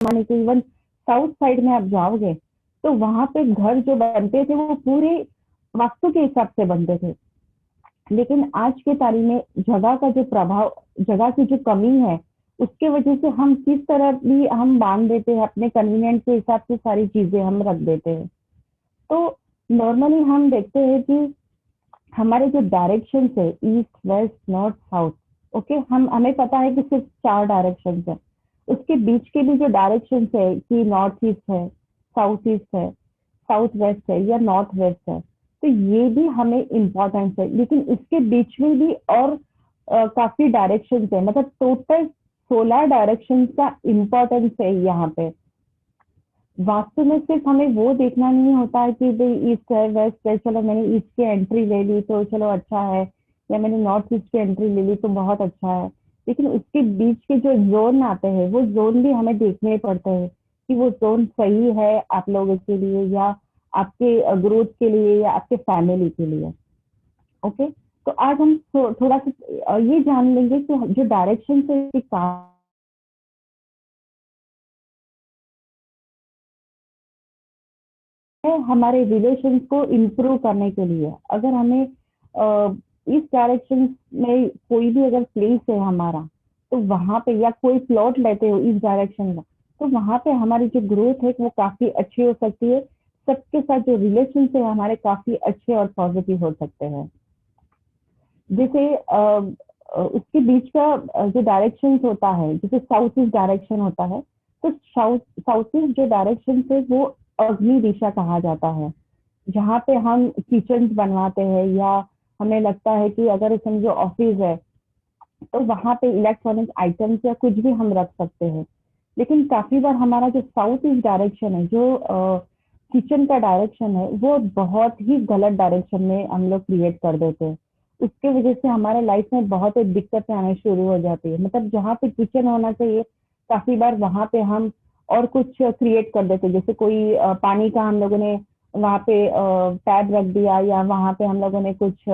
जमाने के, even south side में आप जाओगे तो वहां पे घर जो बनते थे वो पूरे वास्तु के हिसाब से बनते थे। लेकिन आज के तारीख में जगह का जो प्रभाव, जगह की जो कमी है, उसके वजह से हम किस तरह भी हम बांध देते हैं, अपने कन्वीनियंट के हिसाब से सारी चीजें हम रख देते हैं। तो नॉर्मली हम देखते हैं कि हमारे जो डायरेक्शन है, east west north south, okay, हम हमें पता है कि सिर्फ 4 डायरेक्शन है। उसके बीच के भी जो डायरेक्शन है कि नॉर्थ ईस्ट है, साउथ ईस्ट है, साउथ वेस्ट है या नॉर्थ वेस्ट है, तो ये भी हमें इम्पोर्टेंस है। लेकिन इसके बीच में भी और काफी डायरेक्शन है, मतलब टोटल 16 डायरेक्शन का इम्पोर्टेंस है यहाँ पे। वास्तु में सिर्फ हमें वो देखना नहीं होता है कि भाई ईस्ट है वेस्ट है, चलो मैंने ईस्ट की एंट्री ले ली तो चलो अच्छा है, या मैंने नॉर्थ ईस्ट की एंट्री ले ली तो बहुत अच्छा है। लेकिन उसके बीच के जो जोन आते हैं वो जोन भी हमें देखने पड़ते हैं कि वो जोन सही है आप लोगों के लिए, या आपके ग्रोथ के लिए, या आपके फैमिली के लिए। ओके, तो आज हम थोड़ा सा ये जान लेंगे कि जो डायरेक्शन से काम है हमारे रिलेशन को इम्प्रूव करने के लिए। अगर हमें इस डायरेक्शन में कोई भी अगर प्लेस है हमारा, तो वहां पे, या कोई प्लॉट लेते हो इस डायरेक्शन का, तो वहां पे हमारी जो ग्रोथ है वो काफी अच्छी हो सकती है। सबके साथ जो रिलेशन है हमारे काफी अच्छे और पॉजिटिव हो सकते हैं। जैसे उसके बीच का जो डायरेक्शन होता है, जैसे साउथ ईस्ट डायरेक्शन होता है, तो साउथ साउथ ईस्ट जो डायरेक्शन है वो अग्नि दिशा कहा जाता है, जहाँ पे हम किचन बनवाते हैं, या हमें लगता है कि अगर समझो ऑफिस है तो वहां पे इलेक्ट्रॉनिक आइटम्स या कुछ भी हम रख सकते हैं। लेकिन काफी बार हमारा जो साउथ ईस्ट डायरेक्शन है, जो किचन का डायरेक्शन है, वो बहुत ही गलत डायरेक्शन में हम लोग क्रिएट कर देते हैं। उसके वजह से हमारे लाइफ में बहुत दिक्कतें आने शुरू हो जाती है। मतलब जहाँ पे किचन होना चाहिए, काफी बार वहां पे हम और कुछ क्रिएट कर देते हैं। जैसे कोई पानी का हम लोगों ने वहां पे टैब रख दिया, या वहां पे हम लोगों ने कुछ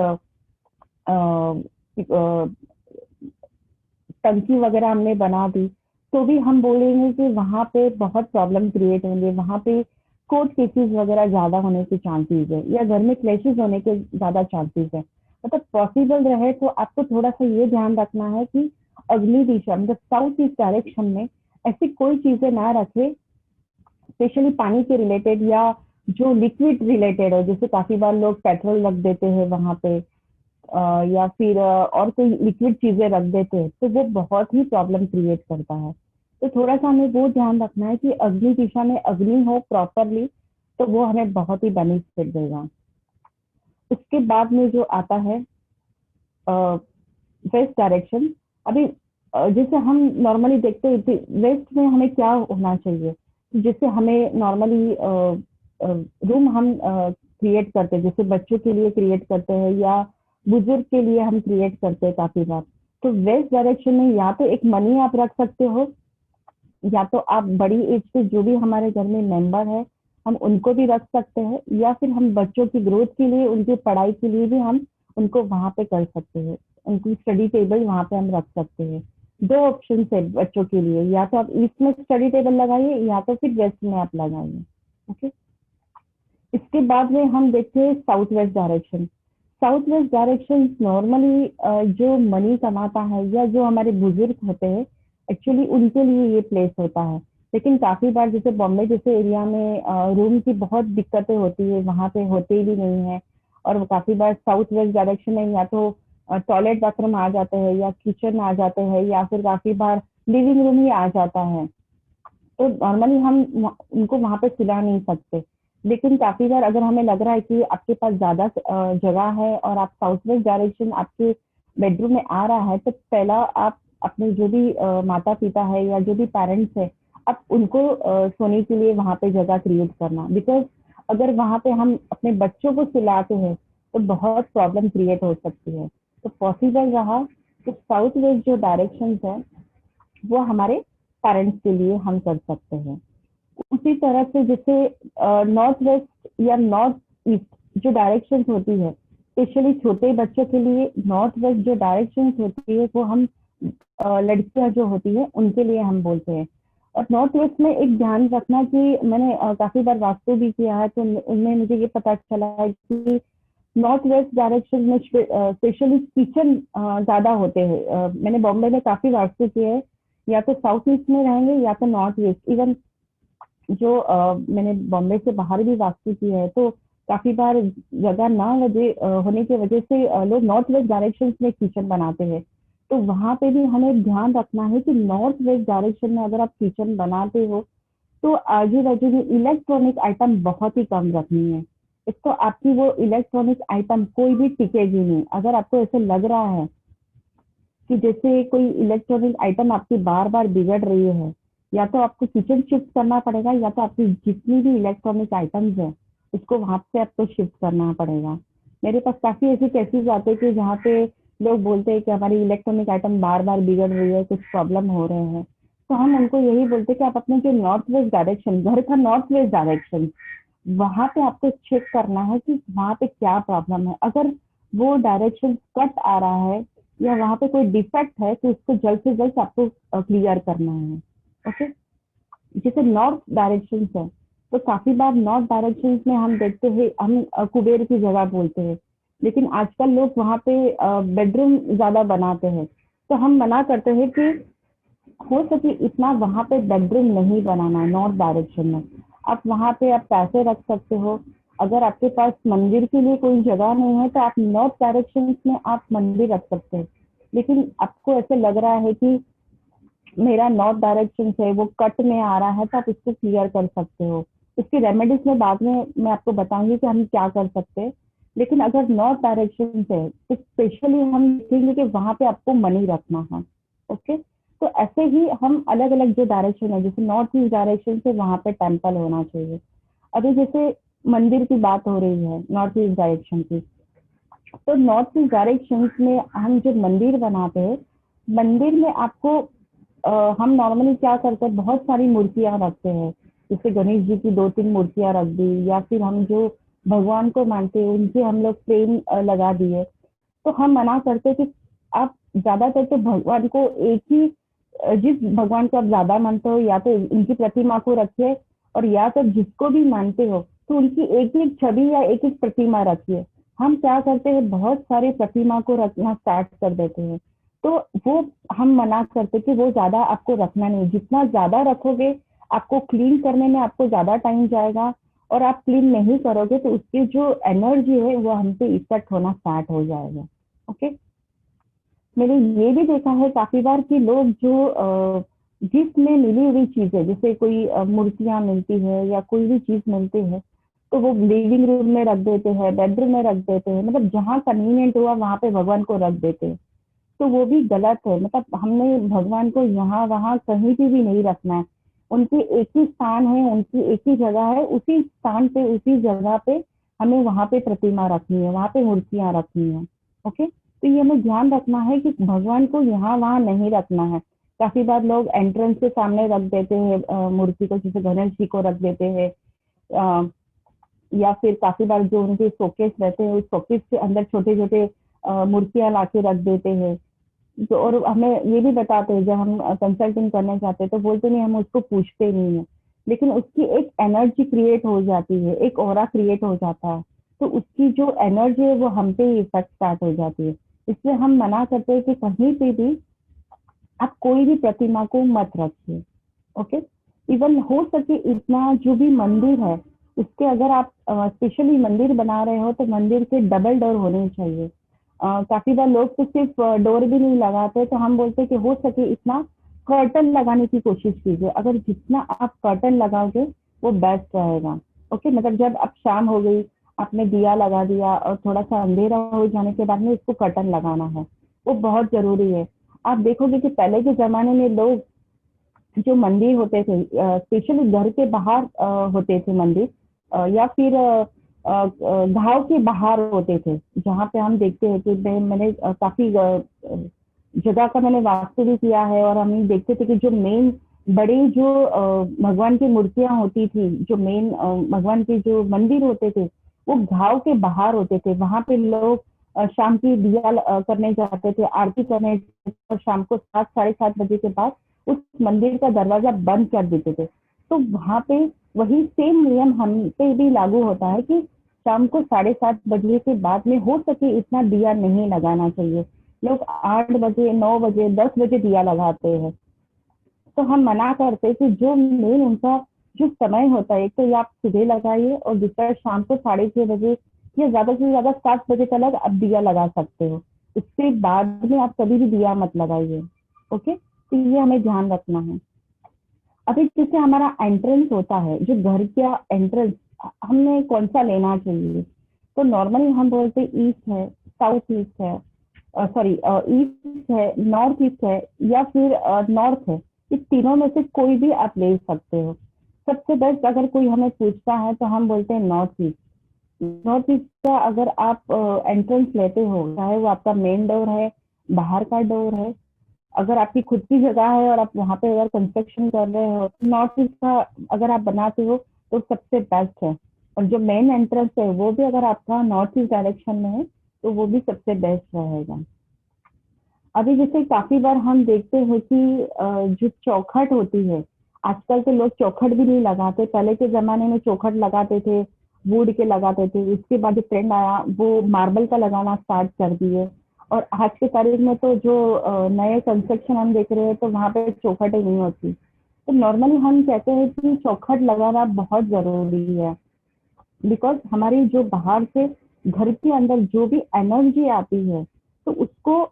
टंकी वगैरह हमने बना दी, तो भी हम बोलेंगे कि वहां पे बहुत प्रॉब्लम क्रिएट होंगे, वहां पे कोर्ट केसेस वगैरह ज्यादा होने के चांसेस है, या घर में क्लेशेस होने के ज्यादा चांसेस है। मतलब पॉसिबल रहे तो आपको थोड़ा सा ये ध्यान रखना है कि अग्नि दिशा, मतलब साउथ ईस्ट डायरेक्शन में ऐसी कोई चीजें ना रखे, स्पेशली पानी के रिलेटेड, या जो लिक्विड रिलेटेड हो। जैसे काफी बार लोग पेट्रोल रख देते हैं वहां पे, या फिर और कोई लिक्विड चीजें रख देते हैं, तो वो बहुत ही प्रॉब्लम क्रिएट करता है। तो थोड़ा सा हमें वो ध्यान रखना है कि अग्नि दिशा में अग्नि हो प्रॉपरली, तो वो हमें बहुत ही बेनिफिट देगा। उसके बाद में जो आता है वेस्ट डायरेक्शन। अभी जैसे हम नॉर्मली देखते हैं वेस्ट में हमें क्या होना चाहिए, जैसे हमें नॉर्मली रूम हम क्रिएट करते हैं, जैसे बच्चों के लिए क्रिएट करते हैं, या बुजुर्ग के लिए हम क्रिएट करते हैं काफी बार। तो वेस्ट डायरेक्शन में या तो एक मनी आप रख सकते हो, या तो आप बड़ी एज पे जो भी हमारे घर में मेंबर है हम उनको भी रख सकते हैं, या फिर हम बच्चों की ग्रोथ के लिए, उनकी पढ़ाई के लिए भी हम उनको वहां पे कर सकते हैं। उनकी स्टडी टेबल वहां पे हम रख सकते हैं। दो ऑप्शन है बच्चों के लिए, या तो आप ईस्ट में स्टडी टेबल लगाइए, या तो फिर वेस्ट में आप लगाइए। ओके, इसके बाद में हम देखते हैं south west direction. South west direction normally जो मनी कमाता है, या जो हमारे बुजुर्ग होते हैं, एक्चुअली उनके लिए ये प्लेस होता है। लेकिन काफी बार जैसे बॉम्बे जैसे एरिया में रूम की बहुत दिक्कतें होती है, वहां पे होते भी नहीं है। और काफी बार साउथ वेस्ट डायरेक्शन में या तो टॉयलेट बाथरूम आ जाते हैं, या किचन आ जाते हैं, या फिर काफी बार लिविंग रूम ही आ जाता है। तो नॉर्मली हम उनको वहां पे सुला नहीं सकते। लेकिन काफी बार अगर हमें लग रहा है कि आपके पास ज्यादा जगह है और आप साउथ वेस्ट डायरेक्शन आपके बेडरूम में आ रहा है, तो पहला आप अपने जो भी माता पिता है या जो भी पेरेंट्स है, आप उनको सोने के लिए वहां पे जगह क्रिएट करना। बिकॉज अगर वहां पे हम अपने बच्चों को सुलाते हैं तो बहुत प्रॉब्लम क्रिएट हो सकती है। तो पॉसिबल रहा तो साउथ वेस्ट जो डायरेक्शन है वो हमारे पेरेंट्स के लिए हम कर सकते हैं। उसी तरह से जैसे नॉर्थ वेस्ट या नॉर्थ ईस्ट जो डायरेक्शन होती है, स्पेशली छोटे बच्चों के लिए नॉर्थ वेस्ट जो डायरेक्शन होती है वो हम लड़कियां जो होती है उनके लिए हम बोलते हैं। और नॉर्थ वेस्ट में एक ध्यान रखना कि मैंने काफी बार वास्तु भी किया है, तो उनमें मुझे ये पता चला है कि नॉर्थ वेस्ट डायरेक्शन में स्पेशली किचन ज्यादा होते हैं। मैंने बॉम्बे में काफी वास्तु किए हैं, या तो साउथ ईस्ट में रहेंगे या तो नॉर्थ वेस्ट। इवन जो मैंने बॉम्बे से बाहर भी वास्तु की है, तो काफी बार जगह ना होने की वजह से लोग नॉर्थ वेस्ट डायरेक्शन में किचन बनाते हैं। तो वहां पे भी हमें ध्यान रखना है कि नॉर्थ वेस्ट डायरेक्शन में अगर आप किचन बनाते हो, तो आजू बाजू में इलेक्ट्रॉनिक आइटम बहुत ही कम रखनी है। एक तो आपकी वो इलेक्ट्रॉनिक आइटम कोई भी टिकेगी नहीं। अगर आपको ऐसे लग रहा है कि जैसे कोई इलेक्ट्रॉनिक आइटम आपकी बार बार बिगड़ रही है, या तो आपको किचन शिफ्ट करना पड़ेगा, या तो आपकी जितनी भी इलेक्ट्रॉनिक आइटम्स है उसको वहां से आपको शिफ्ट करना पड़ेगा। मेरे पास काफी ऐसे केसेस आते हैं कि जहाँ पे लोग बोलते हैं कि हमारी इलेक्ट्रॉनिक आइटम बार बार बिगड़ रही है, कुछ प्रॉब्लम हो रहे हैं। तो हम उनको यही बोलते हैं कि आप अपने जो नॉर्थ वेस्ट डायरेक्शन, घर का नॉर्थ वेस्ट डायरेक्शन, वहां पे आपको चेक करना है कि वहां पे क्या प्रॉब्लम है। अगर वो डायरेक्शन कट आ रहा है या वहां पे कोई डिफेक्ट है, तो उसको जल्द से जल्द आपको क्लियर करना है। ओके। जैसे नॉर्थ डायरेक्शन है, तो काफी बार नॉर्थ डायरेक्शन में हम देखते हैं, हम कुबेर की जगह बोलते हैं, लेकिन आजकल लोग वहां पे बेडरूम ज्यादा बनाते हैं। तो हम मना करते हैं कि हो सके इतना वहां पे बेडरूम नहीं बनाना है नॉर्थ डायरेक्शन में। आप वहां पे आप पैसे रख सकते हो। अगर आपके पास मंदिर के लिए कोई जगह नहीं है, तो आप नॉर्थ डायरेक्शन में आप मंदिर रख सकते हो। लेकिन आपको ऐसे लग रहा है कि मेरा नॉर्थ डायरेक्शन से वो कट में आ रहा है, तो आप इसको क्लियर कर सकते हो। इसकी रेमेडीज में बाद में मैं आपको बताऊंगी कि हम क्या कर सकते हैं। लेकिन अगर नॉर्थ डायरेक्शन से, तो स्पेशली हम देखेंगे कि वहां पे आपको मनी रखना है। ओके। तो ऐसे ही हम अलग अलग जो डायरेक्शन है, जैसे नॉर्थ ईस्ट डायरेक्शन से वहां पे टेम्पल होना चाहिए। अभी जैसे मंदिर की बात हो रही है नॉर्थ ईस्ट डायरेक्शन की, तो नॉर्थ ईस्ट डायरेक्शन में हम जो मंदिर बनाते हैं, मंदिर में आपको हम नॉर्मली क्या करते हैं, बहुत सारी मूर्तियां रखते हैं। जैसे गणेश जी की दो तीन मूर्तियां रख दी, या फिर हम जो भगवान को मानते हैं उनके हम लोग फ्रेम लगा दिए। तो हम मना करते हैं कि आप ज्यादातर तो भगवान को एक ही, जिस भगवान को आप ज्यादा मानते हो, या तो उनकी प्रतिमा को रखिए, और या तो जिसको भी मानते हो तो उनकी एक एक छवि या एक एक प्रतिमा रखिए। हम क्या करते हैं, बहुत सारी प्रतिमा को रखना स्टार्ट कर देते हैं। तो वो हम मना करते कि वो ज्यादा आपको रखना नहीं। जितना ज्यादा रखोगे, आपको क्लीन करने में आपको ज्यादा टाइम जाएगा, और आप क्लीन नहीं करोगे तो उसकी जो एनर्जी है वो हम पे इफेक्ट होना स्टार्ट हो जाएगा। ओके। मैंने ये भी देखा है काफी बार कि लोग जो गिफ्ट में मिली हुई चीजें, जैसे कोई मूर्तियां मिलती है या कोई भी चीज मिलती है, तो वो लिविंग रूम में रख देते हैं, बेडरूम में रख देते हैं, मतलब जहाँ कन्वीनियंट हुआ वहां पे भगवान को रख देते हैं। तो वो भी गलत है। मतलब हमने भगवान को यहाँ वहाँ कहीं भी नहीं रखना है। उनकी एक ही स्थान है, उनकी एक ही जगह है, उसी स्थान पे उसी जगह पे हमें वहां पे प्रतिमा रखनी है, वहां पे मूर्तियां रखनी है। ओके। तो ये हमें ध्यान रखना है कि भगवान को यहाँ वहाँ नहीं रखना है। काफी बार लोग एंट्रेंस के सामने रख देते हैं मूर्ति को, जैसे गणेश जी को रख देते हैं, या फिर काफी बार जो उनके शोकेस रहते हैं, उस शोकेस के अंदर छोटे छोटे मूर्तियां ला के रख देते हैं। तो और हमें ये भी बताते हैं, जब हम कंसल्टिंग करने जाते हैं तो बोलते नहीं, हम उसको पूछते नहीं है, लेकिन उसकी एक एनर्जी क्रिएट हो जाती है, एक ऑरा क्रिएट हो जाता है। तो उसकी जो एनर्जी है वो हम पे ही इफेक्ट स्टार्ट हो जाती है। इसलिए हम मना करते हैं कि कहीं पे भी आप कोई भी प्रतिमा को मत रखिए। ओके। इवन हो सके इतना जो भी मंदिर है, उसके अगर आप स्पेशली मंदिर बना रहे हो, तो मंदिर के डबल डोर होने चाहिए। काफी बार लोग तो सिर्फ डोर भी नहीं लगाते, तो हम बोलते हैं कि हो सके इतना कर्टन लगाने की कोशिश कीजिए। अगर जितना आप कर्टन लगाओगे वो बेस्ट रहेगा। ओके। मतलब जब अब शाम हो गई, आपने दिया लगा दिया, और थोड़ा सा अंधेरा हो जाने के बाद में इसको कर्टन लगाना है, वो बहुत जरूरी है। आप देखोगे कि पहले के जमाने में लोग जो मंदिर होते थे, स्पेशली घर के बाहर होते थे मंदिर, या फिर गांव के बाहर होते थे, जहाँ पे हम देखते हैं कि मैंने काफी जगह का मैंने वास्तु भी किया है, और हम देखते थे कि जो मेन बड़ी जो भगवान की मूर्तियां होती थी, जो मेन भगवान के जो मंदिर होते थे, वो गांव के बाहर होते थे। वहां पे लोग शाम की दिया करने जाते थे, आरती करने, और शाम को 7 साढ़े 7 बजे के बाद उस मंदिर का दरवाजा बंद कर देते थे। तो वहां पे वही सेम नियम हम पे भी लागू होता है कि शाम को 7:30 बजे के बाद में हो सके इतना दिया नहीं लगाना चाहिए। लोग 8 बजे, 9 बजे, 10 बजे दिया लगाते हैं। तो हम मना करते कि जो मेन उनका जो समय होता है, एक तो ये आप सुबह लगाइए और दूसरा शाम को 6:30 बजे या ज्यादा से ज्यादा 7 बजे तक आप दिया लगा सकते हो। उसके बाद में आप कभी भी दिया मत लगाइए। ओके, तो ये हमें ध्यान रखना है। अभी जैसे हमारा एंट्रेंस होता है, जो घर का एंट्रेंस हमने कौन सा लेना चाहिए, तो नॉर्मली हम बोलते ईस्ट है, साउथ ईस्ट है, सॉरी ईस्ट है, नॉर्थ ईस्ट है, या फिर नॉर्थ है। इस तीनों में से कोई भी आप ले सकते हो। सबसे बेस्ट अगर कोई हमें पूछता है तो हम बोलते हैं नॉर्थ ईस्ट। नॉर्थ ईस्ट का अगर आप एंट्रेंस लेते हो, चाहे वो आपका मेन डोर है, बाहर का डोर है, अगर आपकी खुद की जगह है और आप वहां पे अगर कंस्ट्रक्शन कर रहे हो, नॉर्थ ईस्ट का अगर आप बनाते हो तो सबसे बेस्ट है। और जो मेन एंट्रेंस है वो भी अगर आपका नॉर्थ ईस्ट डायरेक्शन में है तो वो भी सबसे बेस्ट रहेगा। अभी जैसे काफी बार हम देखते हैं कि जो चौखट होती है, आजकल तो लोग चौखट भी नहीं लगाते। पहले के जमाने में चौखट लगाते थे, वुड के लगाते थे। उसके बाद जो ट्रेंड आया वो मार्बल का लगाना स्टार्ट कर दिए। और आज के तारीख में तो जो नए कंस्ट्रक्शन हम देख रहे हैं तो वहां पे चौखट ही नहीं होती। तो नॉर्मली हम कहते हैं कि चौखट लगाना बहुत जरूरी है। बिकॉज हमारी जो बाहर से घर के अंदर जो भी एनर्जी आती है, तो उसको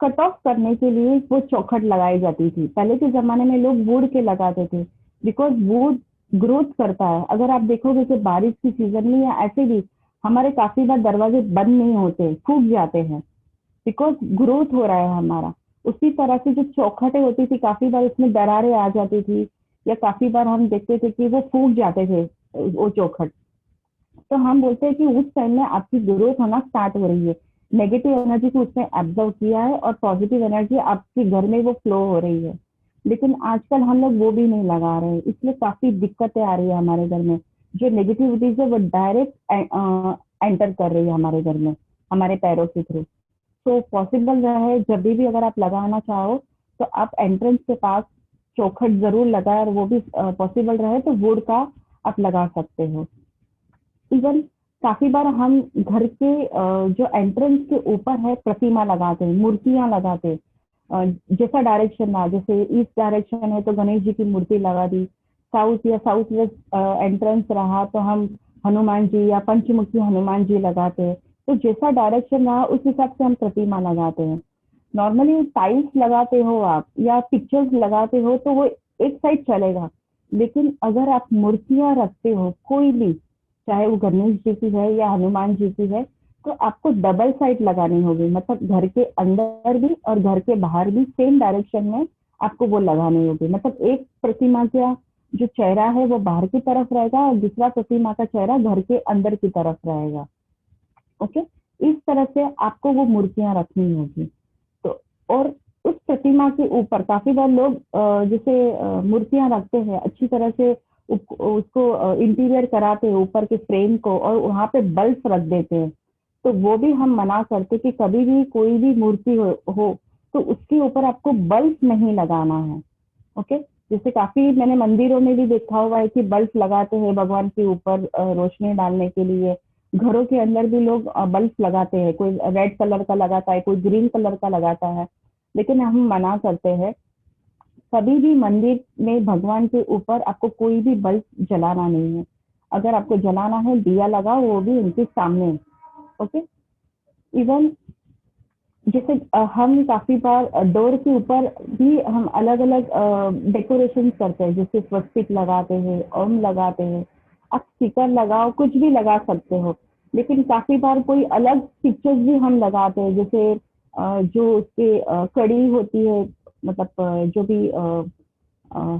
कट ऑफ करने के लिए वो चौखट लगाई जाती थी। पहले के जमाने में लोग वुड के लगाते थे, बिकॉज वुड ग्रोथ करता है। अगर आप देखोगे कि बारिश की सीजन में या ऐसे भी हमारे काफी बार दरवाजे बंद नहीं होते, फूक जाते हैं, बिकॉज ग्रोथ हो रहा है हमारा। उसी तरह से जो चौखटें होती थी, काफी बार उसमें दरारें आ जाती थी, या काफी बार हम देखते थे कि वो फूक जाते थे वो चौखट। तो हम बोलते हैं कि उस टाइम में आपकी ग्रोथ होना स्टार्ट हो रही है। नेगेटिव एनर्जी को उसने एब्जॉर्व किया है और पॉजिटिव एनर्जी आपके घर में वो फ्लो हो रही है। लेकिन आजकल हम लोग वो भी नहीं लगा रहे हैं, इसलिए काफी दिक्कतें आ रही है हमारे घर में। जो नेगेटिविटीज है वो डायरेक्ट एंटर कर रही है हमारे घर में, हमारे पैरों के थ्रू। तो पॉसिबल रहे जब भी अगर आप लगाना चाहो तो आप एंट्रेंस के पास चौखट जरूर लगाए, और वो भी पॉसिबल रहे तो वुड का आप लगा सकते हो। इवन काफी बार हम घर के जो एंट्रेंस के ऊपर है प्रतिमा लगाते हैं, मूर्तियां लगाते हैं। जैसा डायरेक्शन रहा, जैसे ईस्ट डायरेक्शन है तो गणेश जी की मूर्ति लगा दी, साउथ या साउथ वेस्ट एंट्रेंस रहा तो हम हनुमान जी या पंचमुखी हनुमान जी लगाते हैं। तो जैसा डायरेक्शन रहा उस हिसाब से हम प्रतिमा लगाते हैं। नॉर्मली टाइल्स लगाते हो आप या पिक्चर्स लगाते हो तो वो एक साइड चलेगा। लेकिन अगर आप मूर्तियां रखते हो कोई भी, चाहे वो गणेश जी की है या हनुमान जी की है, तो आपको डबल साइड लगानी होगी। मतलब घर के अंदर भी और घर के बाहर भी सेम डायरेक्शन में आपको वो लगानी होगी। मतलब एक प्रतिमा का जो चेहरा है वो बाहर की तरफ रहेगा और दूसरा प्रतिमा का चेहरा घर के अंदर की तरफ रहेगा। ओके, इस तरह से आपको वो मूर्तियां रखनी होगी। तो और उस प्रतिमा के ऊपर काफी बार लोग जैसे मूर्तियां रखते हैं अच्छी तरह से, उसको इंटीरियर कराते हैं ऊपर के फ्रेम को, और वहां पे बल्ब रख देते हैं। तो वो भी हम मना करते कि कभी भी कोई भी मूर्ति हो तो उसके ऊपर आपको बल्ब नहीं लगाना है। ओके, जैसे काफी मैंने मंदिरों में भी देखा हुआ है कि बल्ब लगाते हैं भगवान के ऊपर रोशनी डालने के लिए। घरों के अंदर भी लोग बल्ब लगाते हैं, कोई रेड कलर का लगाता है, कोई ग्रीन कलर का लगाता है। लेकिन हम मना करते हैं, कभी भी मंदिर में भगवान के ऊपर आपको कोई भी बल्ब जलाना नहीं है। अगर आपको जलाना है दिया लगाओ, वो भी उनके सामने। ओके, इवन जैसे हम काफी बार डोर के ऊपर भी हम अलग अलग डेकोरेशन करते हैं, जैसे स्वस्तिक लगाते हैं, ओम लगाते हैं। आप स्टिकर लगाओ, कुछ भी लगा सकते हो। लेकिन काफी बार कोई अलग पिक्चर्स भी हम लगाते हैं, जैसे जो उसके कड़ी होती है, मतलब जो भी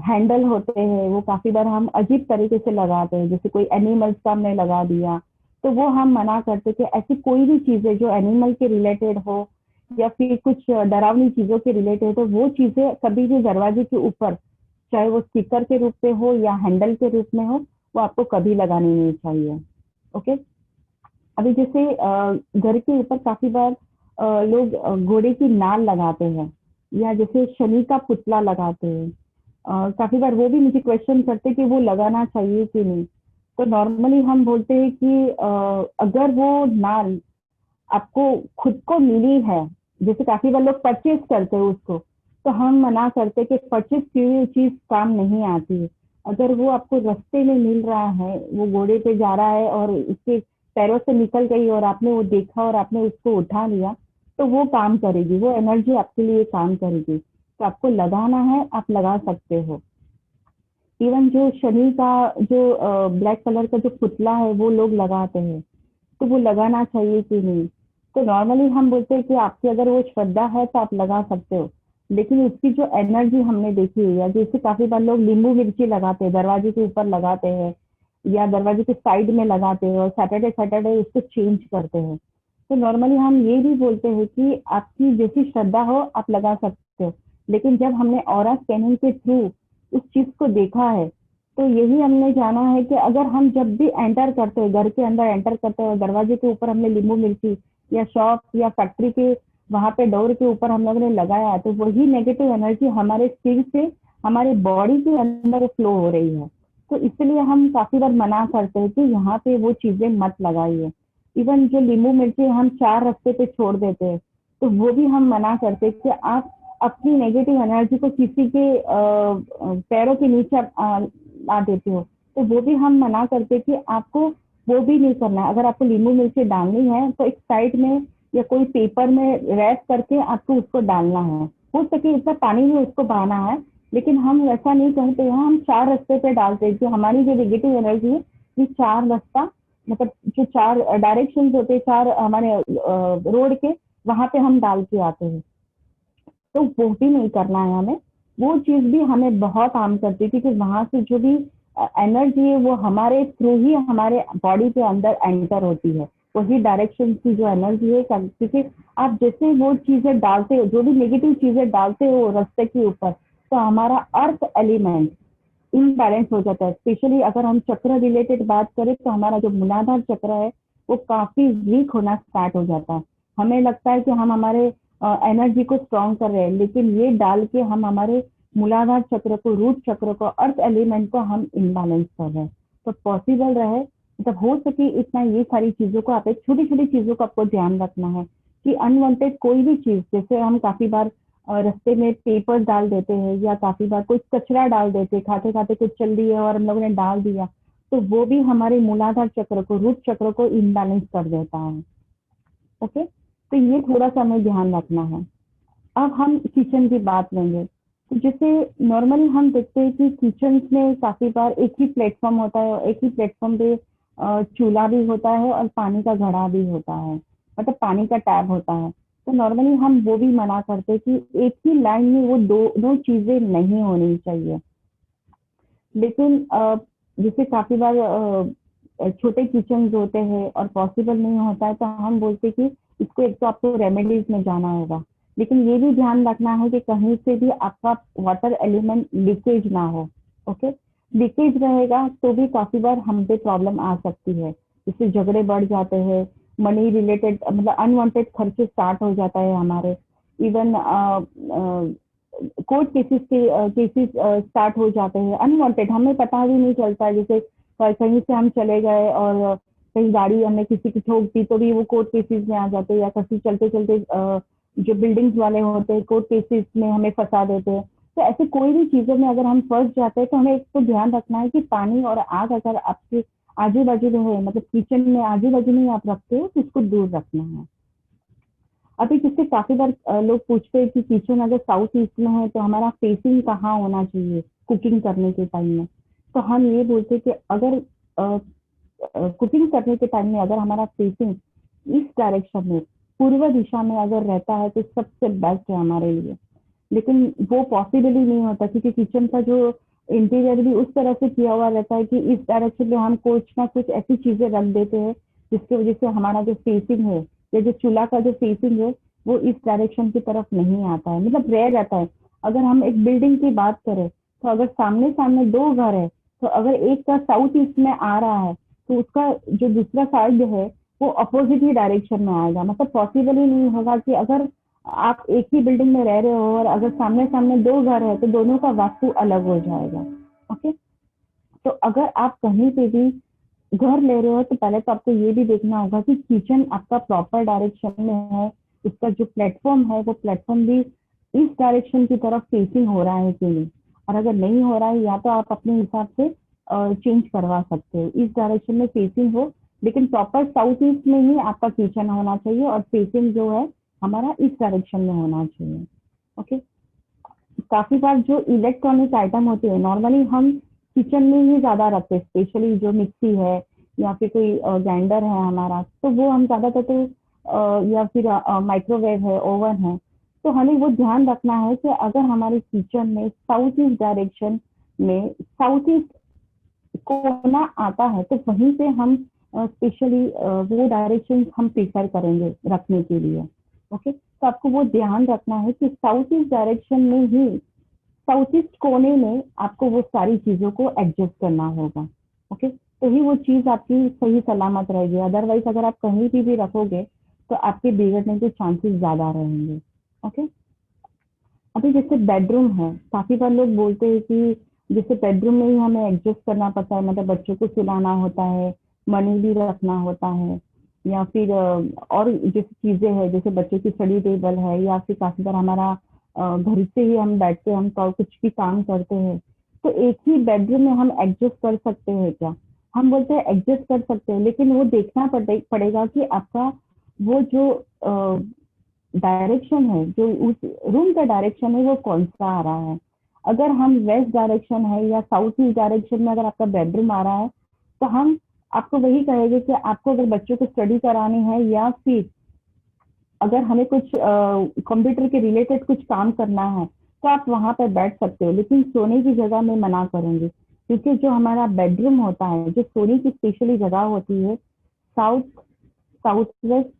हैंडल होते हैं वो काफी बार हम अजीब तरीके से लगाते हैं, जैसे कोई एनिमल्स का हमने लगा दिया। तो वो हम मना करते कि ऐसी कोई भी चीजें जो एनिमल के रिलेटेड हो या फिर कुछ डरावनी चीजों के रिलेटेड हो, वो चीजें कभी भी दरवाजे के ऊपर, चाहे वो स्टिकर के रूप में हो या हैंडल के रूप में हो, वो आपको कभी लगानी नहीं चाहिए। ओके, अभी जैसे घर के ऊपर काफी बार लोग घोड़े की नाल लगाते हैं। या जैसे शनि का पुतला लगाते हैं, काफी बार वो भी मुझे क्वेश्चन करते हैं कि वो लगाना चाहिए कि नहीं। तो नॉर्मली हम बोलते हैं कि अगर वो नाल आपको खुद को मिली है, जैसे काफी बार लोग परचेज करते हैं उसको, तो हम मना करते हैं कि परचेज की हुई चीज काम नहीं आती है। अगर वो आपको रास्ते में मिल रहा है, वो घोड़े पे जा रहा है और उसके पैरों से निकल गई और आपने वो देखा और आपने उसको उठा लिया, तो वो काम करेगी, वो एनर्जी आपके लिए काम करेगी। तो आपको लगाना है, आप लगा सकते हो। इवन जो शनि का जो ब्लैक कलर का जो पुतला है वो लोग लगाते हैं, तो वो लगाना चाहिए कि नहीं। तो नॉर्मली हम बोलते हैं कि आपकी अगर वो श्रद्धा है तो आप लगा सकते हो, लेकिन उसकी जो एनर्जी हमने देखी हुई है, जैसे काफी बार लोग नींबू मिर्ची लगाते हैं, दरवाजे के ऊपर लगाते हैं या दरवाजे के साइड में लगाते हैं और सैटरडे सैटरडे उसको चेंज करते हैं। तो नॉर्मली हम ये भी बोलते हैं कि आपकी जैसी श्रद्धा हो आप लगा सकते हो, लेकिन जब हमने ऑरा स्कैनिंग के थ्रू उस चीज को देखा है, तो यही हमने जाना है कि अगर हम जब भी एंटर करते हैं, घर के अंदर एंटर करते हैं, दरवाजे के ऊपर हमने नींबू मिर्ची या शॉप या फैक्ट्री के वहां पे डोर के ऊपर हम लोगों ने लगाया, तो वही नेगेटिव एनर्जी हमारे सिर से हमारे बॉडी के अंदर फ्लो हो रही है। तो इसलिए हम काफी बार मना करते हैं कि यहाँ पे वो चीजें मत लगाइए। इवन जो नींबू मिर्ची हम चार रास्ते पे छोड़ देते हैं, तो वो भी हम मना करते हैं कि आप अपनी नेगेटिव एनर्जी को किसी के पैरों के नीचे ला देते हो। तो वो भी हम मना करते कि आपको वो भी नहीं करना है। अगर आपको नींबू मिर्ची डालनी है तो एक साइड में या कोई पेपर में रैप करके आपको उसको डालना है। हो सके इतना पानी में उसको बहाना है, लेकिन हम वैसा नहीं करते हैं। हम चार रास्ते पे डालते हैं कि हमारी जो नेगेटिव एनर्जी है ये चार रास्ता, मतलब जो चार डायरेक्शन होते हैं, चार हमारे रोड के, वहां पे हम डाल के आते हैं। तो वो भी नहीं करना है हमें। वो चीज भी हमें बहुत हार्म करती थी कि वहां से जो भी एनर्जी है वो हमारे थ्रू ही हमारे बॉडी के अंदर एंटर होती है। वही डायरेक्शन की जो एनर्जी है, क्योंकि आप जैसे वो चीजें डालते हो, जो भी नेगेटिव चीजें डालते हो रास्ते के ऊपर, तो हमारा अर्थ एलिमेंट इम्बैलेंस हो जाता है। स्पेशली अगर हम चक्र रिलेटेड बात करें तो हमारा जो मूलाधार चक्र है वो काफी वीक होना स्टार्ट हो जाता है। हमें लगता है कि हम हमारे एनर्जी को स्ट्रॉन्ग कर रहे हैं, लेकिन ये डाल के हम हमारे मूलाधार चक्र को, रूट चक्र को, अर्थ एलिमेंट को हम इम्बैलेंस कर रहे हैं। तो पॉसिबल रहे, मतलब हो सके इतना ये सारी चीजों को, आप एक छोटी छोटी चीजों का आपको ध्यान रखना है कि अनवांटेड कोई भी चीज, जैसे हम काफी बार रास्ते में पेपर डाल देते हैं या काफी बार कुछ कचरा डाल देते हैं, खाते खाते कुछ चल रही है और हम लोगों ने डाल दिया, तो वो भी हमारे मूलाधार चक्र को, रूट चक्र को इम्बैलेंस कर देता है। ओके, तो ये थोड़ा सा हमें ध्यान रखना है। अब हम किचन की बात लेंगे। तो जैसे नॉर्मली हम देखते हैं कि किचन में काफी बार एक ही प्लेटफॉर्म होता है और एक ही प्लेटफॉर्म पे चूल्हा भी होता है और पानी का घड़ा भी होता है, मतलब पानी का टैब होता है। तो नॉर्मली हम वो भी मना करते हैं कि एक ही लाइन में वो दो दो चीजें नहीं होनी चाहिए। लेकिन जैसे काफी बार छोटे किचन होते हैं और पॉसिबल नहीं होता है, तो हम बोलते हैं कि इसको एक तो आपको रेमेडीज में जाना होगा, लेकिन ये भी ध्यान रखना है कि कहीं से भी आपका वाटर एलिमेंट लीकेज ना हो। ओके, लीकेज रहेगा तो भी काफी बार हम पे प्रॉब्लम आ सकती है, इससे झगड़े बढ़ जाते हैं, मनी रिलेटेड मतलब अनवांटेड खर्चे स्टार्ट हो जाता है हमारे। इवन कोर्ट केसेस के केसेस स्टार्ट हो जाते हैं अनवांटेड, हमें पता भी नहीं चलता है। जैसे कहीं से हम चले गए और कहीं गाड़ी हमने किसी की ठोक दी तो भी वो कोर्ट केसेस में आ जाते हैं, या कहीं चलते चलते जो बिल्डिंग्स वाले होते हैं कोर्ट केसेस में हमें फंसा देते हैं। तो ऐसे कोई भी चीजों में अगर हम फंस जाते हैं तो हमें एक तो ध्यान रखना है कि पानी और आग अगर आपके आजू बाजू में है, मतलब किचन में आजू बाजू में आप रखते हो, तो इसको दूर रखना है। अभी जैसे काफी बार लोग पूछते हैं कि किचन अगर साउथ ईस्ट में है तो हमारा फेसिंग कहाँ होना चाहिए कुकिंग करने के टाइम में। तो हम ये बोलते हैं कि अगर कुकिंग करने के टाइम में अगर हमारा फेसिंग इस डायरेक्शन में, पूर्व दिशा में अगर रहता है तो सबसे बेस्ट है हमारे लिए। लेकिन वो पॉसिबल ही नहीं होता, क्योंकि किचन का जो इंटीरियर भी उस तरह से किया हुआ रहता है कि इस डायरेक्शन में हम कुछ ना कुछ ऐसी चीजें रख देते हैं जिसकी वजह से हमारा जो फेसिंग है या जो चूल्हा का जो फेसिंग है वो इस डायरेक्शन की तरफ नहीं आता है, मतलब रेयर रहता है। अगर हम एक बिल्डिंग की बात करें तो अगर सामने सामने दो घर है, तो अगर एक का साउथ ईस्ट में आ रहा है तो उसका जो दूसरा साइड है वो अपोजिट ही डायरेक्शन में आएगा। मतलब पॉसिबल ही नहीं होगा कि अगर आप एक ही बिल्डिंग में रह रहे हो और अगर सामने सामने दो घर है तो दोनों का वास्तु अलग हो जाएगा। ओके, तो अगर आप कहीं पे भी घर ले रहे हो तो पहले तो आपको ये भी देखना होगा कि किचन आपका प्रॉपर डायरेक्शन में है, उसका जो प्लेटफॉर्म है वो प्लेटफॉर्म भी इस डायरेक्शन की तरफ फेसिंग हो रहा है कि नहीं। और अगर नहीं हो रहा है या तो आप अपने हिसाब से चेंज करवा सकते हो, इस डायरेक्शन में फेसिंग हो, लेकिन प्रॉपर साउथ ईस्ट में ही आपका किचन होना चाहिए और फेसिंग जो है हमारा इस डायरेक्शन में होना चाहिए। ओके, काफी बार जो इलेक्ट्रॉनिक आइटम होते हैं नॉर्मली हम किचन में ही ज्यादा रखते हैं, स्पेशली जो मिक्सी है या फिर कोई ग्राइंडर है हमारा, तो वो हम ज्यादातर तो या फिर माइक्रोवेव है, ओवन है, तो हमें वो ध्यान रखना है कि अगर हमारे किचन में साउथ ईस्ट डायरेक्शन में साउथ ईस्ट कोना आता है तो वहीं पे हम स्पेशली वो डायरेक्शन हम प्रीफर करेंगे रखने के लिए। ओके, तो आपको वो ध्यान रखना है कि साउथ ईस्ट डायरेक्शन में ही साउथ ईस्ट कोने में आपको वो सारी चीजों को एडजस्ट करना होगा। ओके, तो ही वो चीज आपकी सही सलामत रहेगी, अदरवाइज अगर आप कहीं भी रखोगे तो आपके बिगड़ने के चांसेस ज्यादा रहेंगे। ओके, अभी जैसे बेडरूम है, काफी बार लोग बोलते हैं कि जैसे बेडरूम में ही हमें एडजस्ट करना पड़ता है, मतलब बच्चों को सुलाना होता है, मनी भी रखना होता है, या फिर और जैसे चीजें हैं जैसे बच्चों की स्टडी टेबल है, या फिर काफी बार हमारा घर से ही हम बैठ के हम कुछ भी काम करते हैं, तो एक ही बेडरूम में हम एडजस्ट कर सकते हैं क्या? हम बोलते हैं एडजस्ट कर सकते हैं, लेकिन वो देखना पड़ेगा कि आपका वो जो डायरेक्शन है, जो उस रूम का डायरेक्शन है वो कौन सा आ रहा है। अगर हम वेस्ट डायरेक्शन है या साउथ ईस्ट डायरेक्शन में अगर आपका बेडरूम आ रहा है तो हम आपको वही कहेंगे कि आपको अगर बच्चों को स्टडी करानी है या फिर अगर हमें कुछ कंप्यूटर के रिलेटेड कुछ काम करना है तो आप वहां पर बैठ सकते हो, लेकिन सोने की जगह में मना करेंगे, क्योंकि जो हमारा बेडरूम होता है, जो सोने की स्पेशली जगह होती है, साउथ साउथ वेस्ट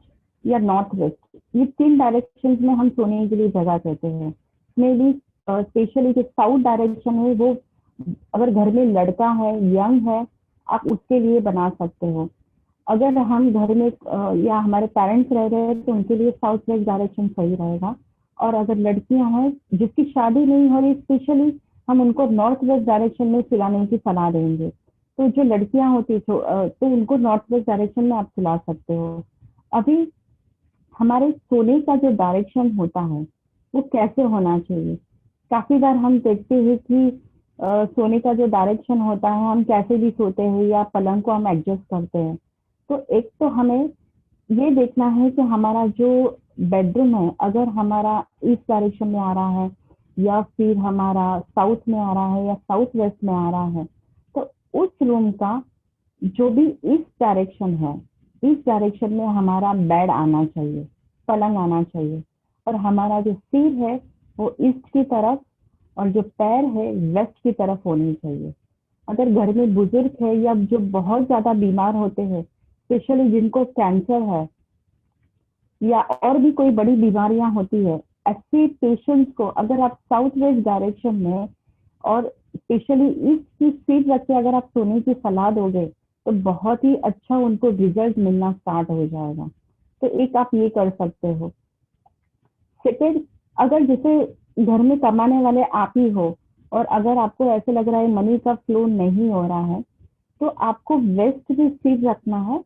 या नॉर्थ वेस्ट, ये तीन डायरेक्शन में हम सोने के लिए जगह कहते हैं। इसमें भी स्पेशली जो साउथ डायरेक्शन है वो अगर घर में लड़का है, यंग है, आप उसके लिए बना सकते हो। अगर हम घर में या हमारे पेरेंट्स रह रहे हैं तो उनके लिए साउथ वेस्ट डायरेक्शन सही रहेगा। और अगर लड़कियां हैं जिसकी शादी नहीं हो रही स्पेशली, हम उनको नॉर्थ वेस्ट डायरेक्शन में सिलाने की सलाह देंगे। तो जो लड़कियां होती तो उनको नॉर्थ वेस्ट डायरेक्शन में आप सिला सकते हो। अभी हमारे सोने का जो डायरेक्शन होता है वो कैसे होना चाहिए? काफी बार हम देखते हैं कि सोने का जो डायरेक्शन होता है हम कैसे भी सोते हैं या पलंग को हम एडजस्ट करते हैं। तो एक तो हमें ये देखना है कि हमारा जो बेडरूम है अगर हमारा ईस्ट डायरेक्शन में आ रहा है या फिर हमारा साउथ में आ रहा है या साउथ वेस्ट में आ रहा है, तो उस रूम का जो भी ईस्ट डायरेक्शन है, ईस्ट डायरेक्शन में हमारा बेड आना चाहिए, पलंग आना चाहिए, और हमारा जो सिर है वो ईस्ट की तरफ और जो पैर है वेस्ट की तरफ होनी चाहिए। अगर घर में बुजुर्ग है या जो बहुत ज्यादा बीमार होते हैं, स्पेशली जिनको कैंसर है या और भी कोई बड़ी बीमारियां होती है, ऐसे पेशेंट्स को अगर आप साउथ वेस्ट डायरेक्शन में और स्पेशली ईस्ट की सीट रख के अगर आप सोने की सलाह दोगे तो बहुत ही अच्छा उनको रिजल्ट मिलना स्टार्ट हो जाएगा। तो एक आप ये कर सकते हो। सेकेंड, अगर जैसे घर में कमाने वाले आप ही हो और अगर आपको ऐसे लग रहा है मनी का फ्लो नहीं हो रहा है, तो आपको वेस्ट में सीट रखना है,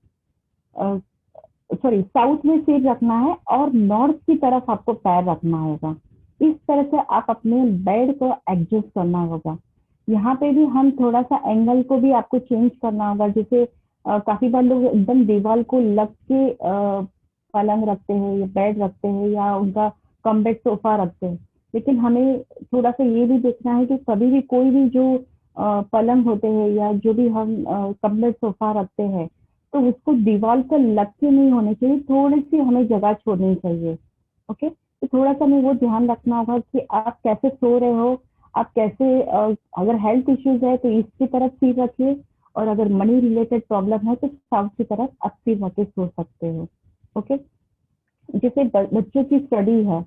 सॉरी साउथ में सिर रखना है और नॉर्थ की तरफ आपको पैर रखना होगा। इस तरह से आप अपने बेड को एडजस्ट करना होगा। यहाँ पे भी हम थोड़ा सा एंगल को भी आपको चेंज करना होगा, जैसे काफी बार लोग एकदम दीवार को लग के पलंग रखते हैं या बेड रखते हैं या उनका कम बेड सोफा रखते हैं, लेकिन हमें थोड़ा सा ये भी देखना है कि कभी भी कोई भी जो पलंग होते हैं या जो भी हम कम बेड सोफा रखते हैं तो उसको दीवार से लग के नहीं होनी चाहिए, थोड़ी सी हमें जगह छोड़नी चाहिए। ओके, तो थोड़ा सा हमें वो ध्यान रखना होगा कि आप कैसे सो रहे हो, आप कैसे अगर हेल्थ इश्यूज है तो ईस्ट की तरफ सिर रखिए, और अगर मनी रिलेटेड प्रॉब्लम है तो साउथ की तरफ आप सिर रख के सो सकते हो। ओके, जैसे बच्चों की स्टडी है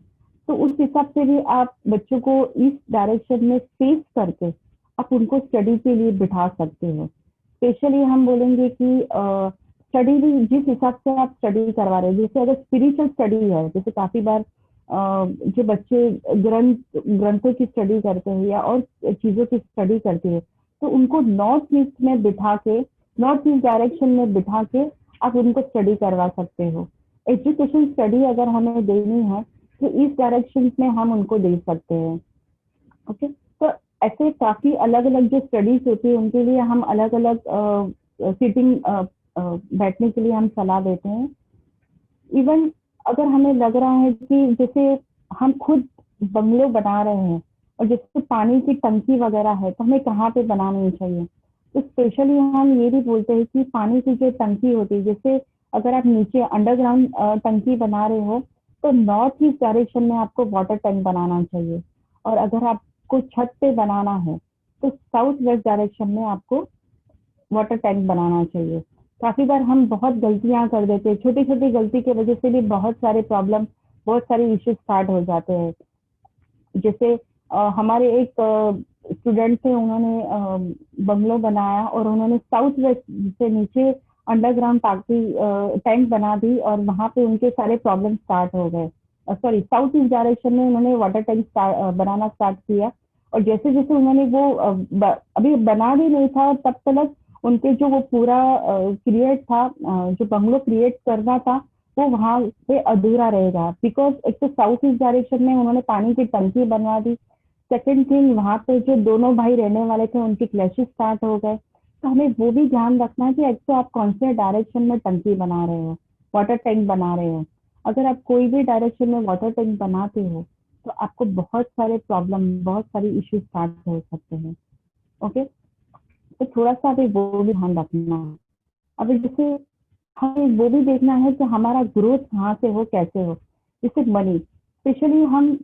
तो उस हिसाब से भी आप बच्चों को इस डायरेक्शन में फेस करके आप उनको स्टडी के लिए बिठा सकते हो। स्पेशली हम बोलेंगे कि स्टडी भी जिस हिसाब से आप स्टडी करवा रहे हो, जैसे अगर स्पिरिचुअल स्टडी है, जैसे काफी बार जो बच्चे ग्रंथों की स्टडी करते हैं या और चीजों की स्टडी करते हैं, तो उनको नॉर्थ ईस्ट में बिठा के, नॉर्थ ईस्ट डायरेक्शन में बिठा के आप उनको स्टडी करवा सकते हो। एजुकेशन स्टडी अगर हमें देनी है तो इस डायरेक्शन में हम उनको दे सकते हैं। ओके, तो ऐसे काफी अलग अलग जो स्टडीज होती है उनके लिए हम अलग अलग सीटिंग बैठने के लिए हम सलाह देते हैं। इवन अगर हमें लग रहा है कि जैसे हम खुद बंगलो बना रहे हैं और जैसे पानी की टंकी वगैरह है तो हमें कहाँ पे बनानी चाहिए, तो स्पेशली हम ये भी बोलते हैं कि पानी की जो टंकी होती है, जैसे अगर आप नीचे अंडरग्राउंड टंकी बना रहे हो तो नॉर्थ ईस्ट डायरेक्शन में आपको वाटर टैंक बनाना चाहिए, और अगर आपको छत पे बनाना है तो साउथ वेस्ट डायरेक्शन में आपको वाटर टैंक बनाना चाहिए। काफी बार हम बहुत गलतियां कर देते हैं, छोटी छोटी गलती की वजह से भी बहुत सारे प्रॉब्लम, बहुत सारे इश्यूज स्टार्ट हो जाते हैं। जैसे हमारे एक स्टूडेंट थे, उन्होंने बंगलो बनाया और उन्होंने साउथ वेस्ट से नीचे अंडरग्राउंड टैंक बना दी और वहां पे उनके सारे प्रॉब्लम स्टार्ट हो गए। सॉरी, साउथ ईस्ट डायरेक्शन में उन्होंने वाटर टैंक बनाना स्टार्ट किया, और जैसे जैसे उन्होंने वो अभी बना भी नहीं था तब तक उनके जो वो पूरा क्रिएट था, जो बंगलो क्रिएट करना था वो वहां पे अधूरा रहेगा, बिकॉज एक तो साउथ ईस्ट डायरेक्शन में उन्होंने पानी की टंकी बनवा दी। सेकंड थिंग, वहां पे जो दोनों भाई रहने वाले थे उनके क्लैशेस स्टार्ट हो गए। तो हमें वो भी ध्यान रखना है कि एक तो आप कौन से डायरेक्शन में टंकी बना रहे हो, वाटर टैंक बना रहे हो। अगर आप कोई भी डायरेक्शन में वाटर टैंक बनाते हो तो आपको बहुत सारे प्रॉब्लम, बहुत सारी इश्यूज स्टार्ट हो सकते हैं। ओके, तो थोड़ा सा अभी वो भी ध्यान रखना है। अभी जैसे हमें वो भी देखना है कि हमारा ग्रोथ कहाँ से हो, कैसे हो। जैसे मनी, स्पेशली हम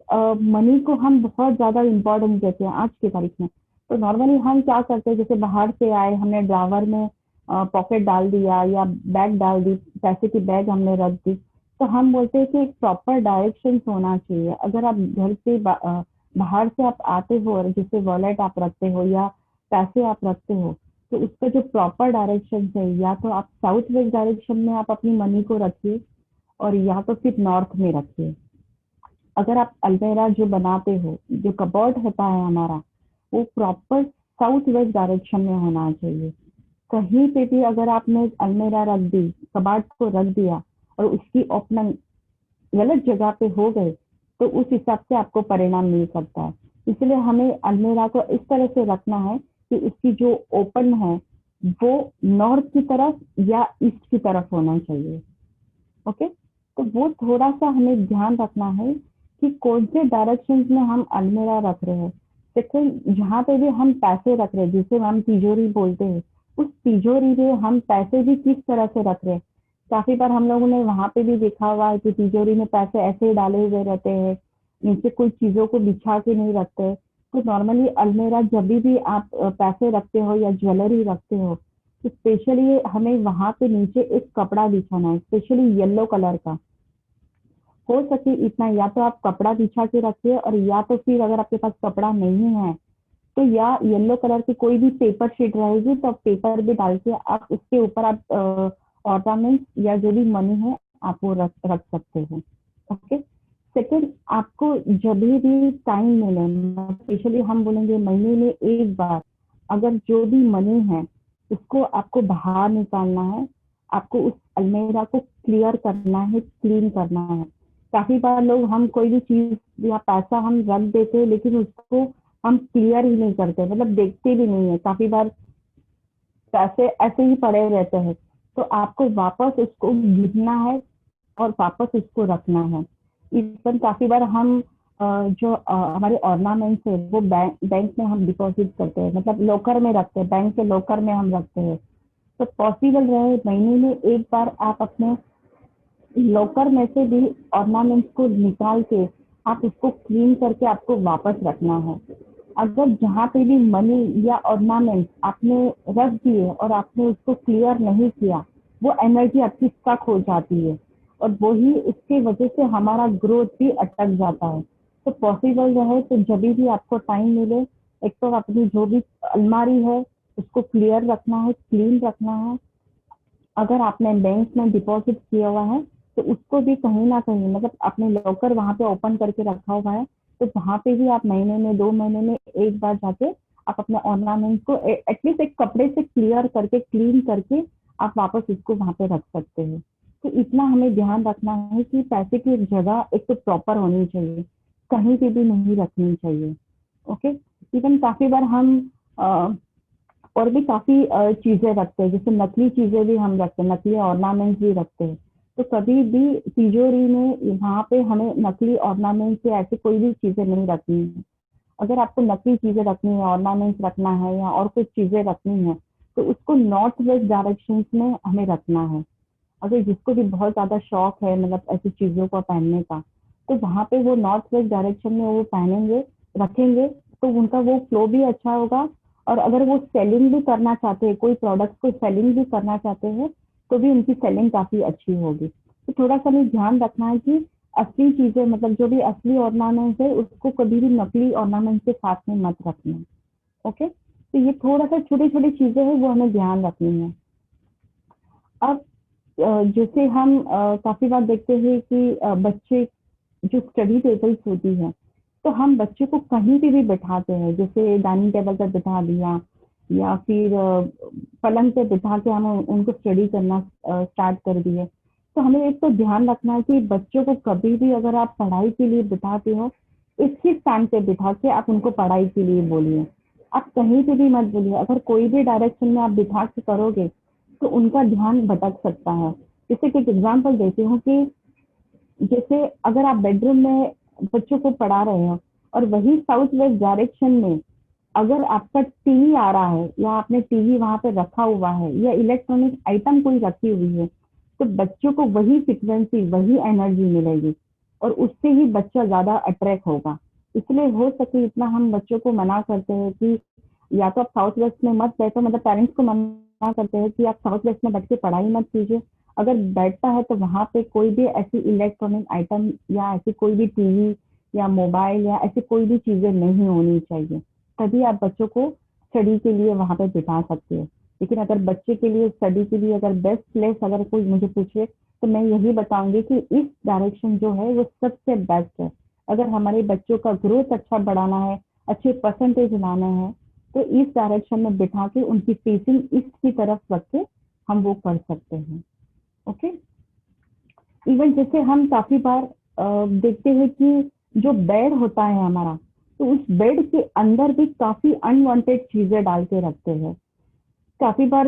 मनी को हम बहुत ज्यादा इम्पोर्टेंस देते हैं आज की तारीख में। तो नॉर्मली हम क्या करते हैं, जैसे बाहर से आए, हमने ड्रावर में पॉकेट डाल दिया या बैग डाल दी, पैसे की बैग हमने रख दी, तो हम बोलते हैं कि एक प्रॉपर डायरेक्शन होना चाहिए। अगर आप घर से बाहर से आप आते हो और जैसे वॉलेट आप रखते हो या पैसे आप रखते हो, तो उसका जो प्रॉपर डायरेक्शन है, या तो आप साउथ वेस्ट डायरेक्शन में आप अपनी मनी को रखिए और या तो फिर नॉर्थ में रखिए। अगर आप अलमेरा जो बनाते हो, जो कबर्ड होता है हमारा, वो प्रॉपर साउथ वेस्ट डायरेक्शन में होना चाहिए। कहीं पे भी अगर आपने अलमेरा रख दी, कबाड़ को रख दिया और उसकी ओपनिंग गलत जगह पे हो गए, तो उस हिसाब से आपको परिणाम मिल सकता है। इसलिए हमें अलमेरा को इस तरह से रखना है कि उसकी जो ओपन है वो नॉर्थ की तरफ या ईस्ट की तरफ होना चाहिए। ओके, तो वो थोड़ा सा हमें ध्यान रखना है कि कौन से डायरेक्शन में हम अलमेरा रख रहे हैं। सेकंड, जहाँ पे भी हम पैसे रख रहे हैं, जिसे हम तिजोरी बोलते हैं, उस तिजोरी में हम पैसे भी किस तरह से रख रहे हैं। काफी बार हम लोगों ने वहां पे भी देखा हुआ है कि तिजोरी में पैसे ऐसे ही डाले हुए रहते हैं, नीचे कोई चीजों को बिछा के नहीं रखते। तो नॉर्मली अलमेरा जब भी आप पैसे रखते हो या ज्वेलरी रखते हो, तो स्पेशली हमें वहां पे नीचे एक कपड़ा बिछाना है, स्पेशली येलो कलर का। हो सके इतना, या तो आप कपड़ा बिछा के रखिए, और या तो फिर अगर आपके पास कपड़ा नहीं है तो या येलो कलर की कोई भी पेपर शीट रहेगी, तो पेपर भी डाल के आप उसके ऊपर आप ऑर्नामेंट या जो भी मनी है आप वो रख रख सकते हो। ओके, सेकंड, आपको जब भी टाइम मिले, स्पेशली हम बोलेंगे महीने में एक बार, अगर जो भी मनी है उसको आपको बाहर निकालना है, आपको उस अलमेरा को क्लियर करना है, क्लीन करना है। काफी बार लोग, हम कोई भी चीज या पैसा हम रख देते हैं लेकिन उसको हम क्लियर ही नहीं करते, मतलब देखते भी नहीं है। काफी बार पैसे ऐसे ही पड़े रहते हैं, तो आपको वापस उसको गिनना है और वापस उसको रखना है। इवन काफी बार हम जो हमारे ऑर्नामेंट्स है वो बैंक बैंक में हम डिपॉजिट करते हैं, मतलब लॉकर में रखते हैं, बैंक के लॉकर में हम रखते हैं। तो पॉसिबल रहे महीने में एक बार आप अपने लॉकर में से भी ऑर्नामेंट्स को निकाल के आप उसको क्लीन करके आपको वापस रखना है। अगर जहाँ पे भी मनी या ऑर्नामेंट आपने रख दिए और आपने उसको क्लियर नहीं किया, वो एनर्जी आपकी स्टक हो जाती है, और वही उसकी वजह से हमारा ग्रोथ भी अटक जाता है। तो पॉसिबल रहे तो जब भी आपको टाइम मिले, एक तो अपनी जो भी अलमारी है उसको क्लियर रखना है, क्लीन रखना है। अगर आपने बैंक में डिपॉजिट किया हुआ है तो उसको भी कहीं ना कहीं मतलब अपने लॉकर वहां पे ओपन करके रखा हुआ है, तो वहां पे भी आप महीने में 2 महीने में एक बार जाके आप अपने ऑर्नामेंट को एटलीस्ट एक कपड़े से क्लियर करके क्लीन करके आप वापस उसको वहां पे रख सकते हो। तो इतना हमें ध्यान रखना है कि पैसे की एक जगह एक तो प्रॉपर होनी चाहिए, कहीं पे भी नहीं रखनी चाहिए। ओके। इवन काफी बार हम और भी काफी चीजें रखते हैं, जैसे नकली चीजें भी हम रखते हैं, नकली ऑर्नामेंट्स भी रखते हैं। तो कभी भी तिजोरी में वहां पे हमें नकली ऑर्नामेंट्स या ऐसे कोई भी चीजें नहीं रखनी है। अगर आपको नकली चीजें रखनी है, ऑर्नामेंट्स रखना है या और कुछ चीजें रखनी है, तो उसको नॉर्थ वेस्ट डायरेक्शन में हमें रखना है। अगर जिसको भी बहुत ज्यादा शौक है मतलब ऐसी चीजों को पहनने का, तो वहां पे वो नॉर्थ वेस्ट डायरेक्शन में वो पहनेंगे, रखेंगे, तो उनका वो फ्लो भी अच्छा होगा। और अगर वो सेलिंग भी करना चाहते हैं, कोई प्रोडक्ट को सेलिंग भी करना चाहते हैं, तो भी उनकी सेलिंग काफी अच्छी होगी। तो थोड़ा सा हमें ध्यान रखना है कि असली चीजें मतलब जो भी असली ऑर्नामेंट्स है उसको कभी भी नकली ऑर्नामेंट के साथ में मत रखना। ओके। तो ये थोड़ा सा छोटी छोटी चीजें हैं वो हमें ध्यान रखनी है। अब जैसे हम काफी बार देखते हैं कि बच्चे जो स्टडी टेबल्स होती है, तो हम बच्चे को कहीं पे भी बैठाते हैं, जैसे डाइनिंग टेबल पर बिठा दिया या फिर पलंग पे बिठा के हम उनको स्टडी करना स्टार्ट कर दिए। तो हमें एक तो ध्यान रखना है कि बच्चों को कभी भी अगर आप पढ़ाई के लिए बिठाते हो, एक ही स्थान पे बिठा के आप उनको पढ़ाई के लिए बोलिए। आप कहीं पे भी मत बोलिए। अगर कोई भी डायरेक्शन में आप बिठा के करोगे तो उनका ध्यान भटक सकता है। जैसे कि एक एग्जाम्पल देती हूँ कि जैसे अगर आप बेडरूम में बच्चों को पढ़ा रहे हो और वही साउथ वेस्ट डायरेक्शन में अगर आपका टीवी आ रहा है या आपने टीवी वहां पे रखा हुआ है या इलेक्ट्रॉनिक आइटम कोई रखी हुई है, तो बच्चों को वही फ्रिक्वेंसी वही एनर्जी मिलेगी और उससे ही बच्चा ज्यादा अट्रैक्ट होगा। इसलिए हो सके इतना हम बच्चों को मना करते हैं कि या तो आप साउथ वेस्ट में मत बैठो, मतलब पेरेंट्स को मना करते हैं कि आप साउथ वेस्ट में बैठ के पढ़ाई मत कीजिए। अगर बैठता है तो वहां पे कोई भी ऐसी इलेक्ट्रॉनिक आइटम या ऐसी कोई भी टीवी या मोबाइल या ऐसी कोई भी चीजें नहीं होनी चाहिए। तभी आप बच्चों को स्टडी के लिए वहां पे बिठा सकते हो। लेकिन अगर बच्चे के लिए स्टडी के लिए अगर बेस्ट प्लेस अगर कोई मुझे पूछे, तो मैं यही बताऊंगी कि इस डायरेक्शन जो है वो सबसे बेस्ट है। अगर हमारे बच्चों का ग्रोथ अच्छा बढ़ाना है, अच्छे परसेंटेज लाना है, तो इस डायरेक्शन में बिठा के उनकी फेसिंग ईस्ट की तरफ रख के हम वो कर सकते हैं। ओके। इवन जैसे हम काफी बार देखते हैं कि जो बेड होता है हमारा, तो उस बेड के अंदर भी काफी अनवांटेड चीजें डाल के रखते हैं। काफी बार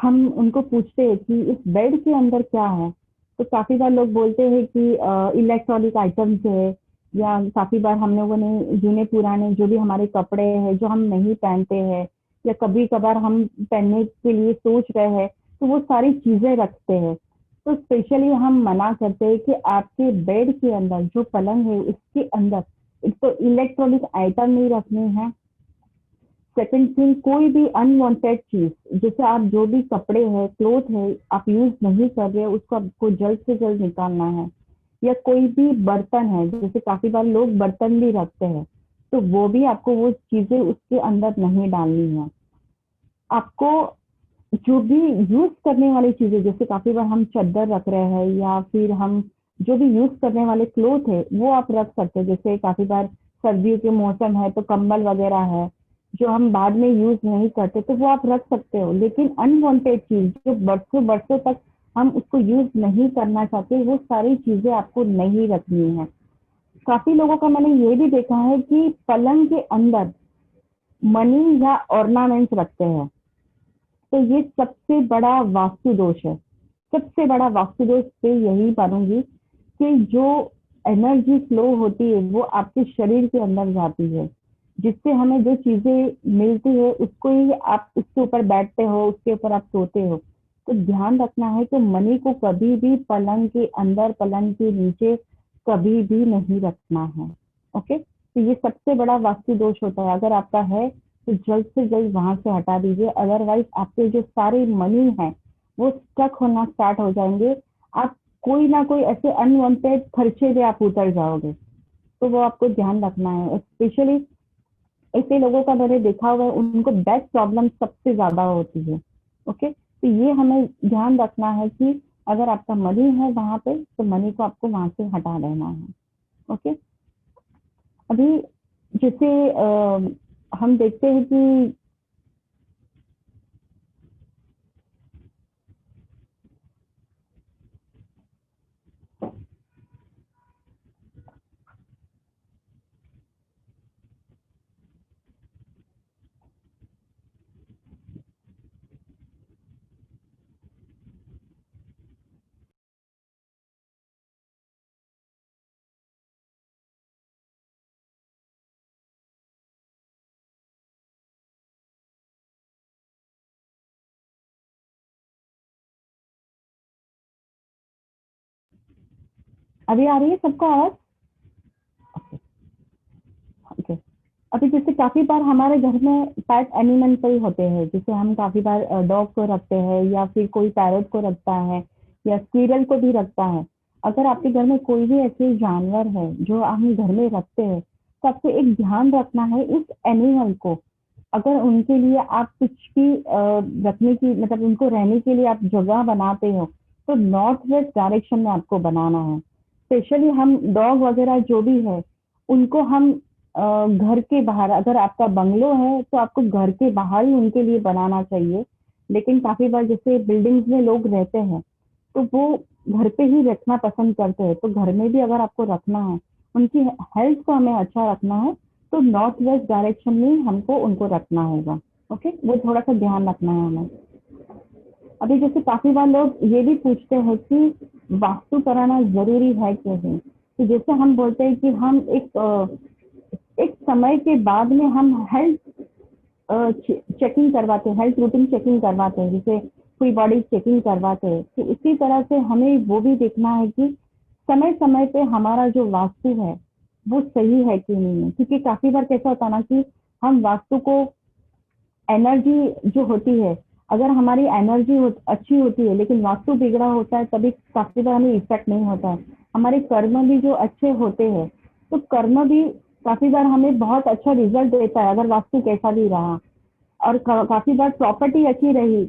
हम उनको पूछते हैं कि इस बेड के अंदर क्या है, तो काफी बार लोग बोलते हैं कि इलेक्ट्रॉनिक आइटम्स है, या काफी बार हम लोगों ने जूने पुराने जो भी हमारे कपड़े हैं जो हम नहीं पहनते हैं या कभी कभार हम पहनने के लिए सोच रहे हैं, तो वो सारी चीजें रखते हैं। तो स्पेशली हम मना करते हैं कि आपके बेड के अंदर जो पलंग है उसके अंदर एक तो इलेक्ट्रॉनिक आइटम नहीं रखने हैं। सेकंड थिंग, कोई भी अनवांटेड चीज जैसे आप जो भी कपड़े हैं क्लोथ है आप यूज नहीं कर रहे हो उसको आपको जल्द से जल्द निकालना है। या कोई भी बर्तन है, जैसे काफी बार लोग बर्तन भी रखते हैं, तो वो भी आपको वो चीजें उसके अंदर नहीं डालनी है। आपको जो भी यूज करने वाली चीजें, जैसे काफी बार हम चादर रख रहे हैं या फिर हम जो भी यूज करने वाले क्लोथ है वो आप रख सकते हैं। जैसे काफी बार सर्दियों के मौसम है तो कंबल वगैरह है जो हम बाद में यूज नहीं करते, तो वो आप रख सकते हो। लेकिन अनवांटेड चीज जो बरसों बरसों तक हम उसको यूज नहीं करना चाहते, वो सारी चीजें आपको नहीं रखनी है। काफी लोगों का मैंने ये भी देखा है कि पलंग के अंदर मनी या ऑर्नामेंट्स रखते हैं। तो ये सबसे बड़ा वास्तु दोष है। सबसे बड़ा वास्तु दोष पे यही मानूंगी कि जो एनर्जी फ्लो होती है वो आपके शरीर के अंदर जाती है, जिससे हमें जो चीजें मिलती है उसको ही आप उसके ऊपर बैठते हो, उसके ऊपर आप सोते हो। तो ध्यान रखना है कि मनी को कभी भी पलंग के अंदर पलंग के नीचे कभी भी नहीं रखना है। ओके। तो ये सबसे बड़ा वास्तु दोष होता है। अगर आपका है तो जल्द से जल्द वहां से हटा दीजिए, अदरवाइज आपके जो सारे मनी है वो स्टक होना स्टार्ट हो जाएंगे। आप कोई ना कोई ऐसे अनवांटेड खर्चे में आप उतर जाओगे। तो वो आपको ध्यान रखना है। स्पेशली ऐसे लोगों का मैंने देखा हुआ है उनको बैक प्रॉब्लम सबसे ज्यादा होती है। ओके। तो ये हमें ध्यान रखना है कि अगर आपका मनी है वहां पे तो मनी को आपको वहां से हटा देना है। ओके। अभी जैसे हम देखते हैं कि अभी आ रही है सबको आवाज? ओके। अभी जैसे काफी बार हमारे घर में पेट एनिमल कई होते हैं, जैसे हम काफी बार डॉग को रखते हैं या फिर कोई पैरट को रखता है या स्क्विरल को भी रखता है। अगर आपके घर में कोई भी ऐसे जानवर है जो हम घर में रखते हैं, तो आपको एक ध्यान रखना है इस एनिमल को। अगर उनके लिए आप कुछ भी रखने की मतलब उनको रहने के लिए आप जगह बनाते हो, तो नॉर्थ वेस्ट डायरेक्शन में आपको बनाना है। स्पेशली हम डॉग वगैरह जो भी है उनको हम घर के बाहर, अगर आपका बंगलो है तो आपको घर के बाहर ही उनके लिए बनाना चाहिए। लेकिन काफी बार जैसे बिल्डिंग्स में लोग रहते हैं तो वो घर पे ही रखना पसंद करते हैं, तो घर में भी अगर आपको रखना है, उनकी हेल्थ को हमें अच्छा रखना है, तो नॉर्थ वेस्ट डायरेक्शन में हमको उनको रखना होगा। ओके, वो थोड़ा सा ध्यान रखना है हमें। अभी जैसे काफी बार लोग ये भी पूछते हैं कि वास्तु कराना जरूरी है कि नहीं। तो जैसे हम बोलते हैं कि हम एक समय के बाद में हम हेल्थ चेकिंग करवाते हैं, हेल्थ रूटीन चेकिंग करवाते हैं, जैसे कोई बॉडी चेकिंग करवाते हैं, तो इसी तरह से हमें वो भी देखना है कि समय समय पे हमारा जो वास्तु है वो सही है कि नहीं है। क्योंकि काफी बार कैसा होता है ना कि हम वास्तु को एनर्जी जो होती है, अगर हमारी एनर्जी अच्छी होती है लेकिन वास्तु बिगड़ा होता है, तभी काफी बार हमें इफेक्ट नहीं होता है। हमारे कर्म भी जो अच्छे होते हैं, तो कर्म भी काफी बार हमें बहुत अच्छा रिजल्ट देता है अगर वास्तु कैसा भी रहा। और काफी बार प्रॉपर्टी अच्छी रही,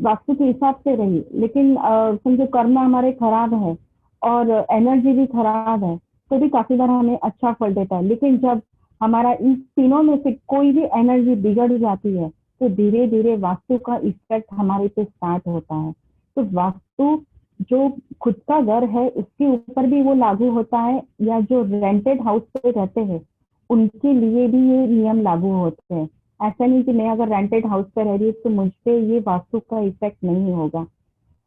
वास्तु के हिसाब से रही, लेकिन समझो कर्म हमारे खराब है और एनर्जी भी खराब है, तो भी काफी बार हमें अच्छा फल देता है। लेकिन जब हमारा इन तीनों में से कोई भी एनर्जी बिगड़ जाती है, तो धीरे धीरे वास्तु का इफेक्ट हमारे पे स्टार्ट होता है। तो वास्तु जो खुद का घर है उसके ऊपर भी वो लागू होता है, या जो रेंटेड हाउस पे रहते हैं उनके लिए भी ये नियम लागू होते हैं। ऐसा नहीं कि मैं अगर रेंटेड हाउस पे रह रही हूँ तो मुझ पे ये वास्तु का इफेक्ट नहीं होगा।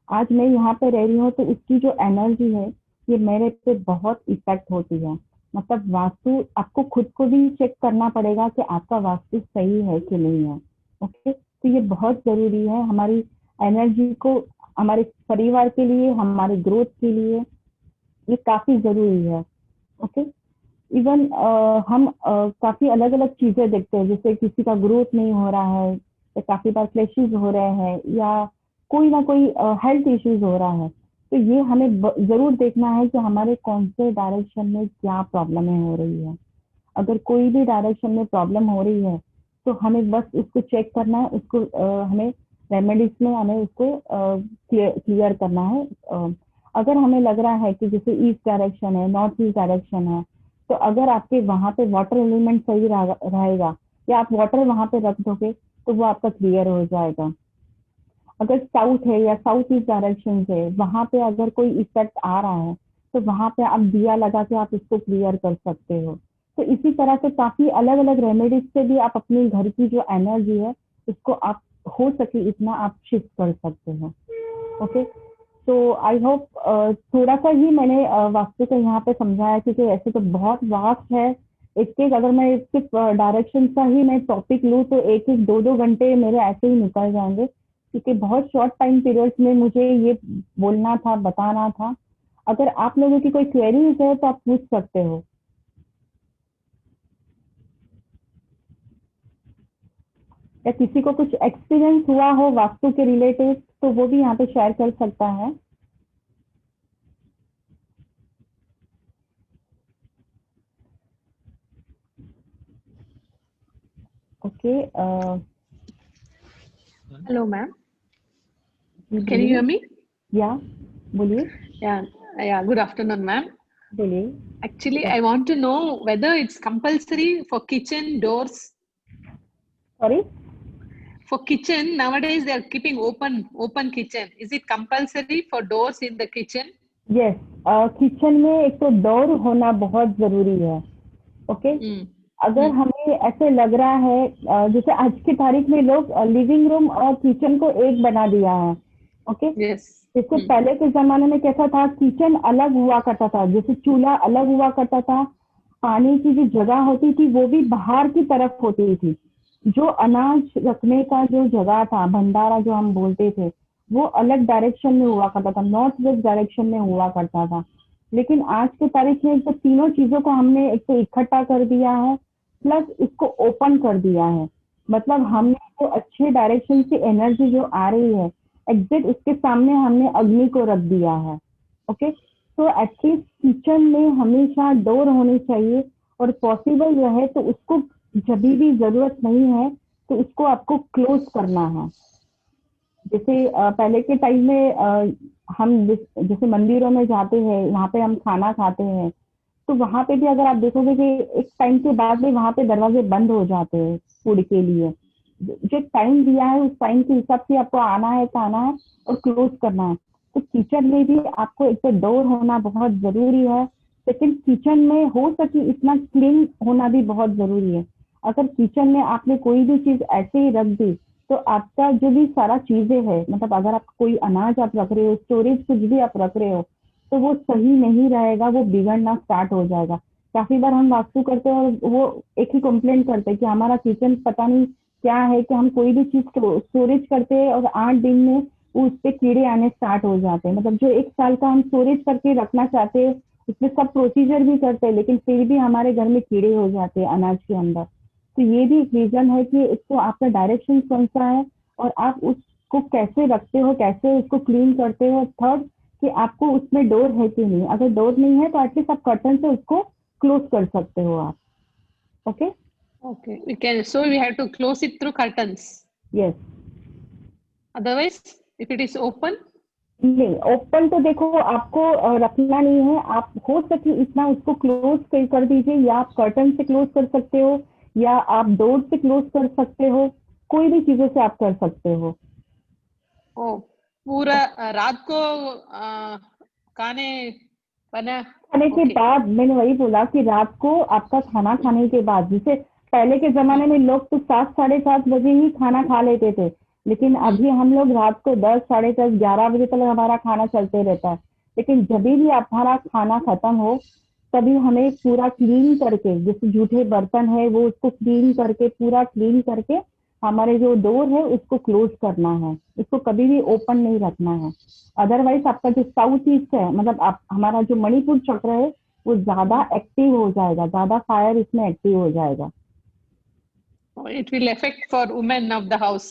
आज मैं यहाँ पे रह रही हूँ तो इसकी जो एनर्जी है ये मेरे पे बहुत इफेक्ट होती है। मतलब वास्तु आपको खुद को भी चेक करना पड़ेगा कि आपका वास्तु सही है कि नहीं है। ओके, तो ये बहुत जरूरी है हमारी एनर्जी को, हमारे परिवार के लिए, हमारे ग्रोथ के लिए ये काफी जरूरी है। ओके। इवन हम काफी अलग अलग चीजें देखते हैं, जैसे किसी का ग्रोथ नहीं हो रहा है या काफी बार क्लैशेस हो रहे हैं या कोई ना कोई हेल्थ इश्यूज हो रहा है, तो ये हमें जरूर देखना है कि हमारे कौन से डायरेक्शन में क्या प्रॉब्लमें हो रही है। अगर कोई भी डायरेक्शन में प्रॉब्लम हो रही है तो हमें बस उसको चेक करना है, उसको हमें रेमेडीज में हमें उसको क्लियर करना है। अगर हमें लग रहा है कि जैसे ईस्ट डायरेक्शन है, नॉर्थ ईस्ट डायरेक्शन है, तो अगर आपके वहां पे वाटर एलिमेंट सही रहेगा या आप वाटर वहां पे रख दोगे तो वो आपका क्लियर हो जाएगा। अगर साउथ है या साउथ ईस्ट डायरेक्शन है, वहां पे अगर कोई इफेक्ट आ रहा है तो वहां पे आप दिया लगा के आप इसको क्लियर कर सकते हो। तो इसी तरह से काफी अलग अलग रेमेडीज से भी आप अपने घर की जो एनर्जी है उसको आप हो सके इतना आप शिफ्ट कर सकते हो। ओके। तो आई होप थोड़ा सा ही मैंने वास्तु का यहाँ पे समझाया, क्योंकि ऐसे तो बहुत वास्ट है। एक एक अगर मैं सिर्फ डायरेक्शन का ही मैं टॉपिक लूँ तो एक एक दो दो घंटे मेरे ऐसे ही निकल जाएंगे, क्योंकि बहुत शॉर्ट टाइम पीरियड में मुझे ये बोलना था, बताना था। अगर आप लोगों की कोई क्वेरीज है तो आप पूछ सकते हो, या किसी को कुछ एक्सपीरियंस हुआ हो वास्तु के रिलेटेड तो वो भी यहाँ पे शेयर कर सकता है। ओके। Hello, ma'am. जी Can you बोलिए। hear me? या बोलिए। Yeah, yeah. Good afternoon, ma'am. बोलिए। Actually, I want to know whether it's compulsory for kitchen doors. Sorry. For kitchen, nowadays they are keeping open kitchen. Is it compulsory for doors in the kitchen? Yes, kitchen में एक तो door होना बहुत ज़रूरी है, okay? Mm. अगर Mm. हमें ऐसे लग रहा है जैसे आज की तारीख में लोग लिविंग रूम और किचन को एक बना दिया है, ओके? Yes. जैसे Mm. पहले के ज़माने में कैसा था, किचन अलग हुआ करता था, जैसे चूल्हा अलग हुआ करता था, पानी की जो जगह होती थी वो भी बाहर की तरफ होती थी। जो अनाज रखने का जो जगह था, भंडारा जो हम बोलते थे, वो अलग डायरेक्शन में हुआ करता था, नॉर्थ वेस्ट डायरेक्शन में हुआ करता था। लेकिन आज की तारीख में तो तीनों चीज़ों को हमने एक तो इकट्ठा कर दिया है, प्लस इसको ओपन कर दिया है। मतलब हमने जो अच्छे डायरेक्शन से एनर्जी जो आ रही है, एग्जैक्ट उसके सामने हमने अग्नि को रख दिया है, ओके? तो एटलीस्ट किचन में हमेशा डोर होनी चाहिए, और पॉसिबल रहे तो उसको जब भी ज़रूरत नहीं है तो उसको आपको क्लोज करना है। जैसे पहले के टाइम में हम जैसे मंदिरों में जाते हैं, वहाँ पे हम खाना खाते हैं, तो वहाँ पे भी अगर आप देखोगे कि एक टाइम के बाद में वहाँ पे दरवाजे बंद हो जाते हैं फूड के लिए। जो टाइम दिया है उस टाइम के हिसाब से आपको आना है, खाना है और क्लोज करना है। तो किचन में भी आपको एक तो डोर होना बहुत ज़रूरी है। सेकंड, किचन में हो सके इतना क्लीन होना भी बहुत ज़रूरी है। अगर किचन में आपने कोई भी चीज़ ऐसे ही रख दी, तो आपका जो भी सारा चीज़ें हैं, मतलब अगर आप कोई अनाज आप रख रहे हो, स्टोरेज कुछ भी आप रख रहे हो, तो वो सही नहीं रहेगा, वो बिगड़ना स्टार्ट हो जाएगा। काफ़ी बार हम वास्तु करते हैं और वो एक ही कंप्लेंट करते हैं कि हमारा किचन पता नहीं क्या है, कि हम कोई भी चीज़ स्टोरेज करते हैं और 8 दिन में उस पे कीड़े आने स्टार्ट हो जाते हैं। मतलब जो 1 साल का हम स्टोरेज करके रखना चाहते हैं, उसमें सब प्रोसीजर भी करते हैं, लेकिन फिर भी हमारे घर में कीड़े हो जाते हैं अनाज के अंदर। तो ये भी एक रीज़न है कि एक तो आपका डायरेक्शन कौन-सा है और आप उसको कैसे रखते हो, कैसे उसको क्लीन करते हो। थर्ड, कि आपको उसमें डोर है कि नहीं। अगर डोर नहीं है तो एटलीस्ट आप कर्टन से उसको क्लोज कर सकते हो आप, okay? Okay. We have to close it through curtains. Yes. Otherwise, if it is open, नहीं, ओपन तो देखो आपको रखना नहीं है। आप हो सके इतना उसको क्लोज कर दीजिए, या आप कर्टन से क्लोज कर सकते हो, या आप डोर से क्लोज कर सकते हो, कोई भी चीज़ों से आप कर सकते हो। oh, पूरा रात को खाने बना। खाने के Okay. बाद मैंने वही बोला कि रात को आपका खाना खाने के बाद, जैसे पहले के ज़माने में लोग तो 7 साढ़े 7 बजे ही खाना खा लेते थे, लेकिन अभी हम लोग रात को 10 साढ़े 10 11 बजे तक हमारा खाना चलते रहता है। लेकिन जभी भी हमारा खाना खत्म हो, तभी हमें पूरा क्लीन करके, जैसे जूठे बर्तन है वो उसको क्लीन करके, पूरा क्लीन करके हमारे जो डोर है उसको क्लोज करना है। इसको कभी भी ओपन नहीं रखना है। अदरवाइज आपका जो साउथ ईस्ट है, मतलब आप हमारा जो मणिपुर चक्र है, वो ज़्यादा एक्टिव हो जाएगा, ज़्यादा फायर इसमें एक्टिव हो जाएगा। It will affect for women of the house.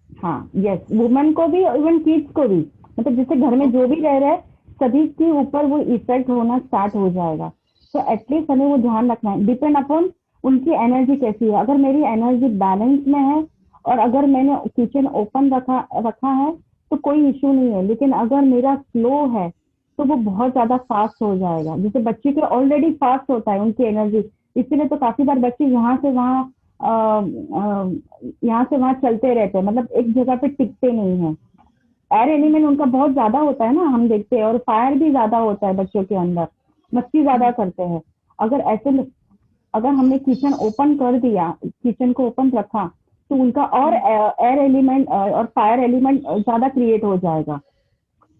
हाँ, यस, वुमन को भी, इवन किड्स को भी, मतलब जैसे घर में जो Okay. भी रह रहे हैं सभी के ऊपर वो इफेक्ट होना स्टार्ट हो जाएगा। तो एटलीस्ट हमें वो ध्यान रखना है, डिपेंड अपॉन उनकी एनर्जी कैसी है। अगर मेरी एनर्जी बैलेंस में है और अगर मैंने किचन ओपन रखा रखा है तो कोई इशू नहीं है, लेकिन अगर मेरा स्लो है तो वो बहुत ज्यादा फास्ट हो जाएगा। जैसे बच्चे के ऑलरेडी फास्ट होता है उनकी एनर्जी, इसीलिए तो काफी बार बच्चे यहाँ से वहाँ चलते रहते हैं, मतलब एक जगह पे टिकते नहीं है। एयर एलिमेंट उनका बहुत ज्यादा होता है ना, हम देखते हैं, और फायर भी ज्यादा होता है बच्चों के अंदर, मस्ती ज्यादा करते हैं। अगर ऐसे में अगर हमने किचन ओपन कर दिया, किचन को ओपन रखा, तो उनका और एयर एलिमेंट और फायर एलिमेंट ज्यादा क्रिएट हो जाएगा।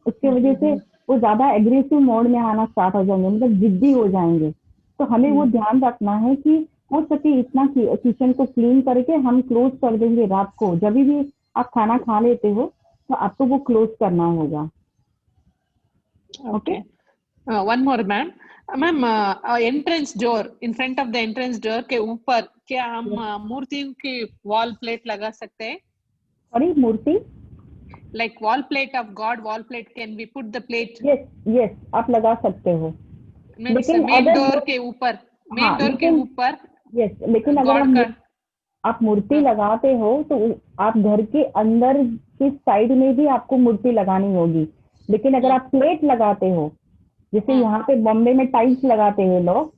उसके वजह से वो ज्यादा एग्रेसिव मोड में आना स्टार्ट हो जाएंगे, मतलब जिद्दी हो जाएंगे। तो हमें वो ध्यान रखना है कि हो सके इतना किचन को क्लीन करके हम क्लोज कर देंगे रात को। जब भी आप खाना खा लेते हो तो आपको वो क्लोज करना होगा, okay? Okay. One more, ma'am. Ma'am, entrance door, in front of the entrance door के ऊपर क्या हम मूर्ति की वॉल प्लेट लगा सकते हैं? Sorry, Murthy? Like wall plate of God, wall plate, can we put the plate? Yes, yes, आप लगा सकते हो, Means लेकिन मेन अगर डोर वो, के ऊपर, हाँ मेन डोर के लेकिन, ऊपर यस, लेकिन अगर गॉड का। आप मूर्ति लगाते हो तो आप घर के अंदर की साइड में भी आपको मूर्ति लगानी होगी। लेकिन अगर आप प्लेट लगाते हो, जैसे यहाँ पे बॉम्बे में टाइल्स लगाते हैं लोग,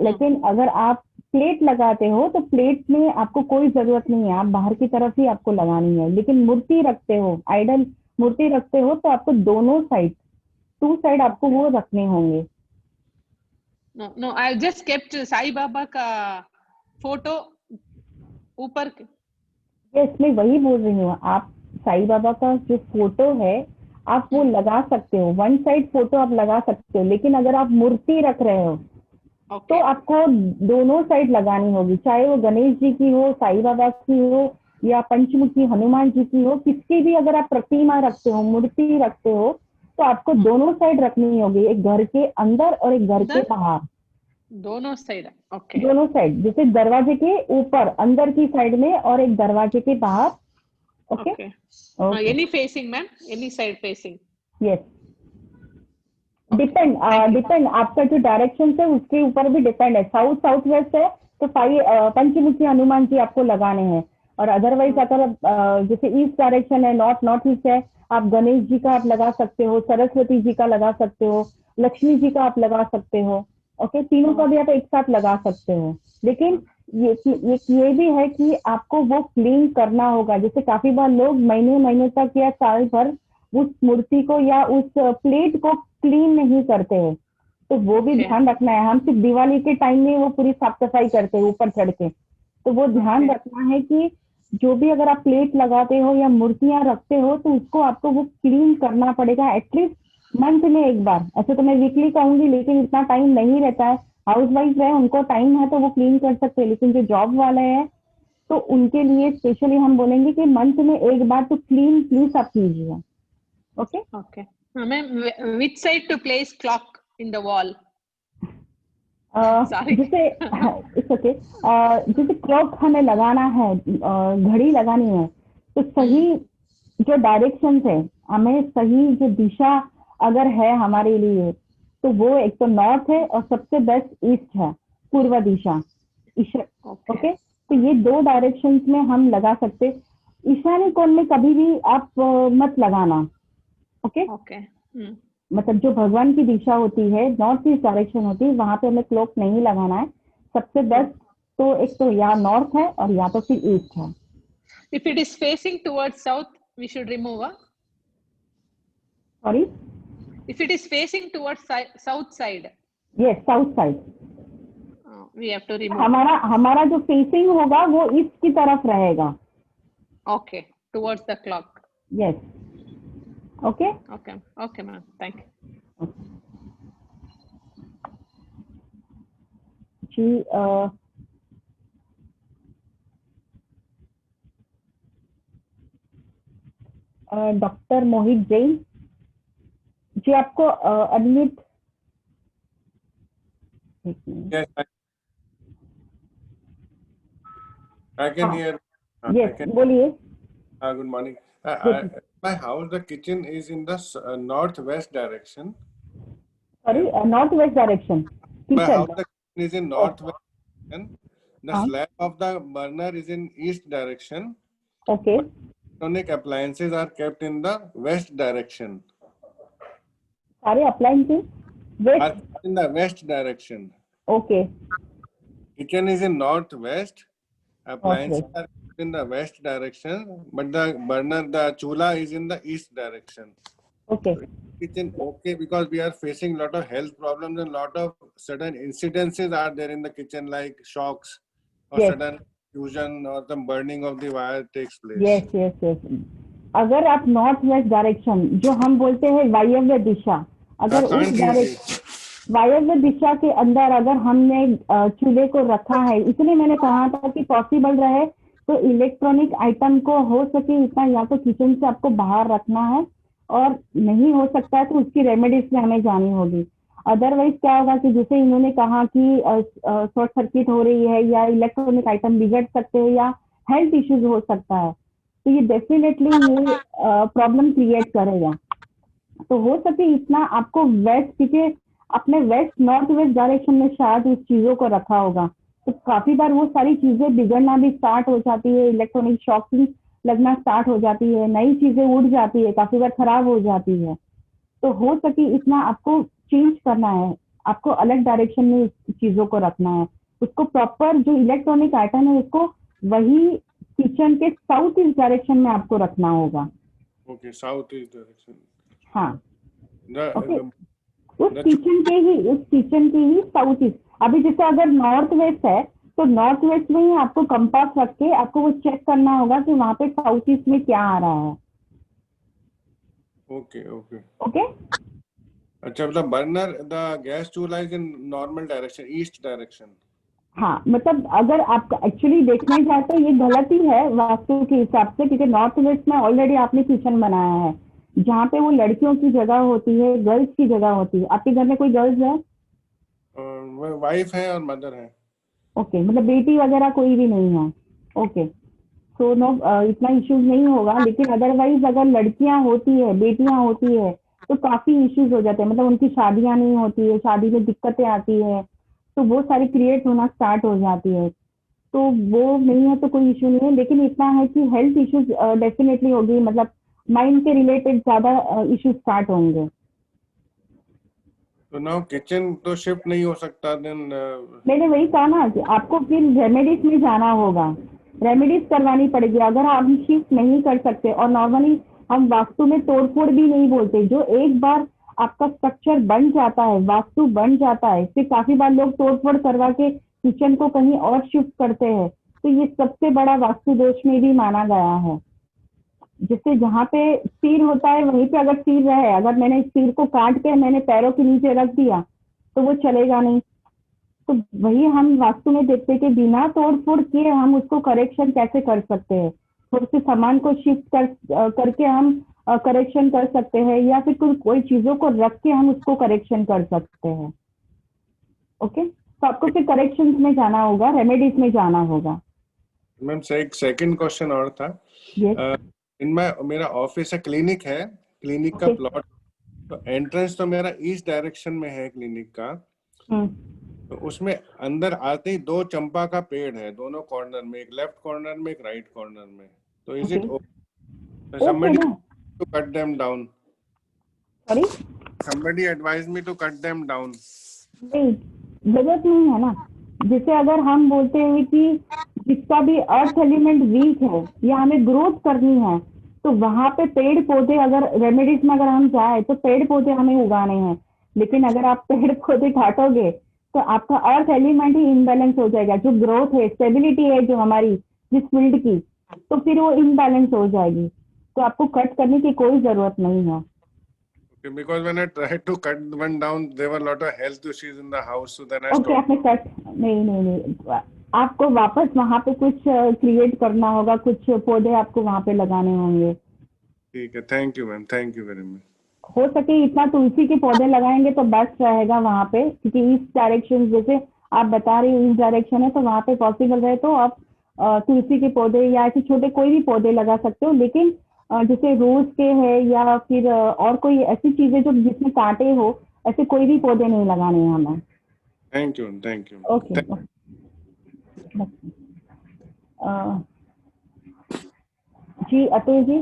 लेकिन अगर आप प्लेट लगाते हो तो प्लेट में आपको कोई जरूरत नहीं है, आप बाहर की तरफ ही आपको लगानी है। लेकिन मूर्ति रखते हो, आइडल मूर्ति रखते हो, तो आपको दोनों साइड, टू साइड आपको वो रखने होंगे। No, I just kept Sai Baba का फोटो ऊपर। ये इसमें वही बोल रही हूँ, आप साईं बाबा का जो फोटो है आप वो लगा सकते हो, वन साइड फोटो आप लगा सकते हो, लेकिन अगर आप मूर्ति रख रहे हो तो आपको दोनों साइड लगानी होगी, चाहे वो गणेश जी की हो, साईं बाबा की हो, या पंचमुखी हनुमान जी की हो, किसकी भी अगर आप प्रतिमा रखते हो, मूर्ति रखते हो, तो आपको दोनों साइड रखनी होगी, एक घर के अंदर और एक घर के बाहर, दोनों साइड। ओके, दोनों साइड, जैसे दरवाजे के ऊपर अंदर की साइड में और एक दरवाजे के बाहर। Okay, okay, any facing ma'am, any side facing. Yes, depend आपका जो डायरेक्शन है उसके ऊपर भी डिपेंड है। साउथ साउथ वेस्ट है तो पंचमुखी हनुमान जी आपको लगाने हैं, और अदरवाइज अगर जैसे ईस्ट डायरेक्शन है, नॉर्थ नॉर्थ ईस्ट है, आप गणेश जी का आप लगा सकते हो, सरस्वती जी का लगा सकते हो, लक्ष्मी जी का आप लगा सकते हो। ओके, तीनों का भी आप एक साथ लगा सकते हो। लेकिन ये भी है कि आपको वो क्लीन करना होगा, जैसे काफी बार लोग महीने महीने तक या साल भर उस मूर्ति को या उस प्लेट को क्लीन नहीं करते हैं, तो वो भी ध्यान रखना है। हम सिर्फ दिवाली के टाइम में वो पूरी साफ सफाई करते हैं ऊपर चढ़ के, तो वो ध्यान रखना है कि जो भी अगर आप प्लेट लगाते हो या मूर्तियां रखते हो तो उसको आपको वो क्लीन करना पड़ेगा एटलीस्ट मंथ में एक बार। ऐसे तो मैं वीकली कहूंगी, लेकिन इतना टाइम नहीं रहता है, हाउस वाइफ है उनको टाइम है तो वो क्लीन कर सकते हैं, लेकिन जो जॉब वाले हैं तो उनके लिए स्पेशली हम बोलेंगे कि मंथ में एक बार तो क्लीन प्लीज आप कीजिए। Okay ma'am, which side to place clock in the wall? Sorry. जैसे इट्स ओके, जैसे क्लॉक हमें लगाना है, घड़ी लगानी है, तो सही जो डायरेक्शन है, हमें सही जो दिशा अगर है हमारे लिए, तो वो एक तो नॉर्थ है और सबसे बेस्ट ईस्ट है, पूर्व दिशा। ओके, तो ये दो डायरेक्शंस में हम लगा सकते। ईशानी कोण में कभी भी आप मत लगाना। ओके, मतलब जो भगवान की दिशा होती है, नॉर्थ ईस्ट डायरेक्शन होती है, वहां पे हमें क्लॉक नहीं लगाना है। सबसे बेस्ट तो एक तो या नॉर्थ है और या तो फिर ईस्ट है। If it is facing towards south, we should remove. Sorry, If it is facing towards south side, yes south side, we have to remove. हमारा जो फेसिंग होगा वो ईस्ट की तरफ रहेगा। Okay, towards the clock. Yes, okay, okay ma'am, thank you. जी, doctor Mohit Jain ji, आपको unmute. Yes, I can hear. Yes, बोलिए। Good morning. My house, the kitchen is in the northwest direction. Sorry, north west direction. My house, the kitchen is in northwest direction. The slab of the burner is in east direction. Okay. Electronic appliances are kept in the west direction. सारे appliances are in the west direction. Okay. Kitchen is in northwest. Appliances are in the west direction, but the burner, the chula is in the east direction. Okay. Kitchen okay, because we are facing lot of health problems and lot of sudden incidences are there in the kitchen, like shocks or sudden fusion or the burning of the wire takes place. Yes. अगर आप north west direction, जो हम बोलते हैं वायव्य दिशा, अगर उस direction वायव्य दिशा के अंदर अगर हमने चूल्हे को रखा है, इसलिए मैंने कहा था कि पॉसिबल रहे तो इलेक्ट्रॉनिक आइटम को हो सके इतना या तो किचन से आपको बाहर रखना है, और नहीं हो सकता है तो उसकी रेमेडीज में हमें जानी होगी। अदरवाइज क्या होगा कि जैसे इन्होंने कहा कि शॉर्ट सर्किट हो रही है या इलेक्ट्रॉनिक आइटम बिगड़ सकते हैं या हेल्थ इश्यूज हो सकता है, तो ये डेफिनेटली ये प्रॉब्लम क्रिएट करेगा। तो हो सके इतना आपको वेस्ट, क्योंकि अपने वेस्ट नॉर्थ वेस्ट डायरेक्शन में शायद उस चीजों को रखा होगा, तो काफी बार वो सारी चीजें बिगड़ना भी स्टार्ट हो जाती है, इलेक्ट्रॉनिक शॉकिंग लगना स्टार्ट हो जाती है, नई चीजें उड़ जाती है, काफी बार खराब हो जाती है। तो हो सके इतना आपको चेंज करना है, आपको अलग डायरेक्शन में चीजों को रखना है, उसको प्रॉपर जो इलेक्ट्रॉनिक आइटम है उसको वही किचन के साउथ ईस्ट डायरेक्शन में आपको रखना होगा। Okay, south east direction. हाँ ओके, The उस किचन के ही साउथ ईस्ट। अभी जैसे अगर नॉर्थ वेस्ट है तो नॉर्थ वेस्ट में ही आपको कंपास रख के आपको वो चेक करना होगा कि वहां पे साउथ ईस्ट में क्या आ रहा है। okay, okay. ओके अच्छा, मतलब burner, the gas चूल्हा is in normal direction, east direction. हाँ, मतलब अगर आप एक्चुअली देखने जाए तो ये गलती है वास्तु के हिसाब से, क्योंकि नॉर्थ वेस्ट में ऑलरेडी आपने किचन बनाया है जहाँ पे वो लड़कियों की जगह होती है, गर्ल्स की जगह होती है। आपके घर में कोई गर्ल्स है? वाइफ है और मदर है। ओके, मतलब बेटी वगैरह कोई भी नहीं है। ओके, तो नो इतना इश्यूज नहीं होगा, लेकिन अदरवाइज अगर लड़कियां होती है, बेटियां होती है तो काफी इश्यूज हो जाते हैं, मतलब उनकी शादियां नहीं होती है, शादी में दिक्कतें आती है, तो वो सारी क्रिएट होना स्टार्ट हो जाती है। तो वो नहीं है तो कोई इशू नहीं है, लेकिन इतना है कि हेल्थ इश्यूज डेफिनेटली होगी, मतलब माइंड के रिलेटेड ज्यादा इश्यूज स्टार्ट होंगे। तो नाउ किचन तो शिफ्ट नहीं हो सकता, देन मैंने वही कहा ना कि आपको फिर रेमेडीज में जाना होगा, रेमेडीज करवानी पड़ेगी अगर आप शिफ्ट नहीं कर सकते। और नॉर्मली हम वास्तु में तोड़फोड़ भी नहीं बोलते, जो एक बार आपका स्ट्रक्चर बन जाता है, वास्तु बन जाता है, फिर काफी बार लोग तोड़फोड़ करवा के किचन को कहीं और शिफ्ट करते हैं, तो ये सबसे बड़ा वास्तु दोष में भी माना गया है। जिससे जहाँ पे सिर होता है वहीं पे अगर सिर रहे, अगर मैंने सिर को काट के मैंने पैरों के नीचे रख दिया तो वो चलेगा नहीं। तो वही हम वास्तु में देखते हैं कि बिना तोड़ फोड़ किए हम उसको करेक्शन कैसे कर सकते हैं, थोड़े से सामान को शिफ्ट करके हम करेक्शन कर सकते हैं, या फिर कोई चीजों को रख के हम उसको करेक्शन कर सकते हैं। ओके, तो आपको फिर करेक्शन में जाना होगा, रेमेडीज में जाना होगा। मैम से एक सेकंड क्वेश्चन और था। यस इनमें मेरा ऑफिस है, क्लिनिक है, क्लिनिक का ओके प्लॉट, तो एंट्रेंस तो मेरा ईस्ट डायरेक्शन में है क्लिनिक का, तो उसमें अंदर आते ही दो चंपा का पेड़ है दोनों कॉर्नर में, एक लेफ्ट कॉर्नर में एक राइट कॉर्नर में, तो इज इट ओके somebody ना, to cut them down? Sorry Somebody advised me to cut them down. नहीं, जरूरत नहीं है ना। जैसे अगर हम बोलते हैं कि जिसका भी अर्थ एलिमेंट वीक है या हमें ग्रोथ करनी है, तो वहां पे पेड़ पौधे, अगर रेमेडीज में अगर हम जाए तो पेड़ पौधे हमें उगाने हैं, लेकिन अगर आप पेड़ पौधे काटोगे तो आपका अर्थ एलिमेंट ही इनबैलेंस हो जाएगा। जो ग्रोथ है, स्टेबिलिटी है जो हमारी जिस फील्ड की, तो फिर वो इनबैलेंस हो जाएगी। तो आपको कट करने की कोई जरूरत नहीं है। Okay, because when I tried to cut one down, there were a lot of health issues in the house, so then I okay, stopped. आपने कट नहीं नहीं नहीं, आपको वापस वहां पे कुछ क्रिएट करना होगा, कुछ पौधे आपको वहां पे लगाने होंगे। ठीक है, thank you ma'am, thank you very much. हो सके इतना तुलसी के पौधे लगाएंगे तो बेस्ट रहेगा वहां पे, क्योंकि ईस्ट डायरेक्शन जैसे आप बता रहे हो ईस्ट डायरेक्शन है, तो वहां पे पॉसिबल रहे तो आप तुलसी के पौधे या ऐसे छोटे कोई भी पौधे लगा सकते हो, लेकिन जैसे रोज के है या फिर और कोई ऐसी चीजें जो जिसमें कांटे हो, ऐसे कोई भी पौधे नहीं लगाने हैं हमें। Thank you, thank you. Okay जी, अतुल जी।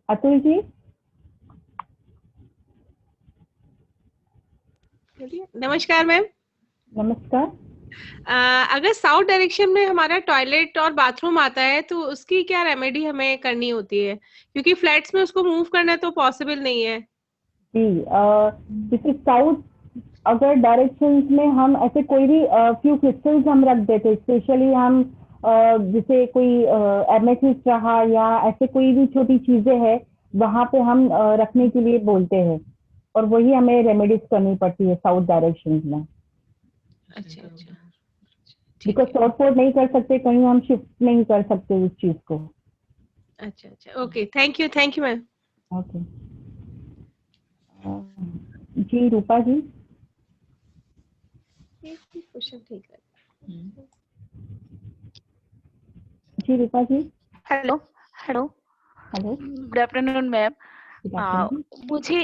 अतुल जी नमस्कार मैम। नमस्कार। अगर साउथ डायरेक्शन में हमारा टॉयलेट और बाथरूम आता है तो उसकी क्या रेमेडी हमें करनी होती है, क्योंकि फ्लैट्स में उसको मूव करना तो पॉसिबल नहीं है। जी, जैसे साउथ अगर डायरेक्शंस में हम ऐसे कोई भी फ्यू क्रिस्टल्स हम रख देते, स्पेशली हम जैसे कोई एमेथिस्ट रहा या ऐसे कोई भी छोटी चीजें हैं वहां पे हम रखने के लिए बोलते हैं, और वही हमें रेमेडीज करनी पड़ती है साउथ डायरेक्शन में। अच्छा अच्छा, बिकॉज शॉर्टफोर्ड नहीं कर सकते, कहीं हम शिफ्ट नहीं कर सकते उस चीज को। अच्छा अच्छा, okay, thank you ma'am. Okay जी, रूपा जी। क्वेश्चन ठीक है जी Rupa ji. Hello hello hello, good afternoon ma'am. मुझे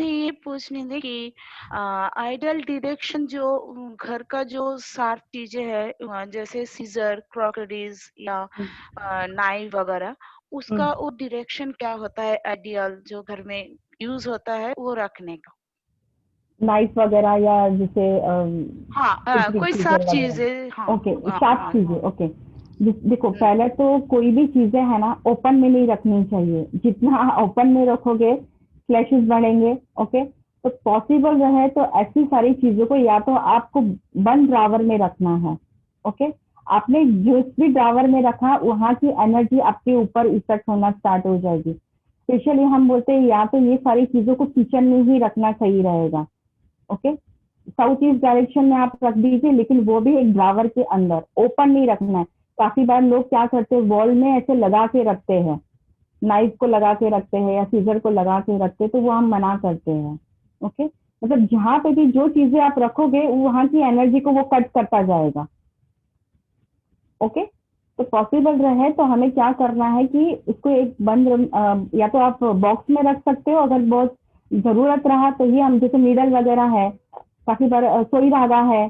ये पूछने थे कि आइडियल डायरेक्शन जो घर का जो शार्प चीजें है जैसे सीजर, क्रॉकरीज या नाइफ वगैरह, उसका वो डायरेक्शन क्या होता है आइडियल जो घर में यूज होता है वो रखने का? नाइफ वगैरह या जैसे कोई शार्प चीज है। ओके, शार्प चीजें, ओके। देखो, पहले तो कोई भी चीजें है ना ओपन में नहीं रखनी चाहिए। जितना ओपन में रखोगे फ्लैशेस बढ़ेंगे। ओके, तो पॉसिबल रहे तो ऐसी सारी चीजों को या तो आपको बंद ड्रावर में रखना है। ओके, आपने जिस भी ड्रावर में रखा वहां की एनर्जी आपके ऊपर इफेक्ट होना स्टार्ट हो जाएगी। स्पेशली हम बोलते हैं या तो ये सारी चीजों को किचन में ही रखना सही रहेगा। ओके, साउथ ईस्ट डायरेक्शन में आप रख दीजिए, लेकिन वो भी एक ड्रावर के अंदर, ओपन नहीं रखना है। काफी बार लोग क्या करते हैं, वॉल में ऐसे लगा के रखते हैं, नाइफ को लगा के रखते हैं या सीजर को लगा के रखते हैं, तो वो हम मना करते हैं। ओके, मतलब जहां पे भी जो चीजें आप रखोगे वहां की एनर्जी को वो कट करता जाएगा। ओके, तो पॉसिबल रहे तो हमें क्या करना है कि इसको एक बंद या तो आप बॉक्स में रख सकते हो, अगर बहुत जरूरत रहा तो ये हम जैसे नीडल वगैरह है, काफी बार सुई धागा है,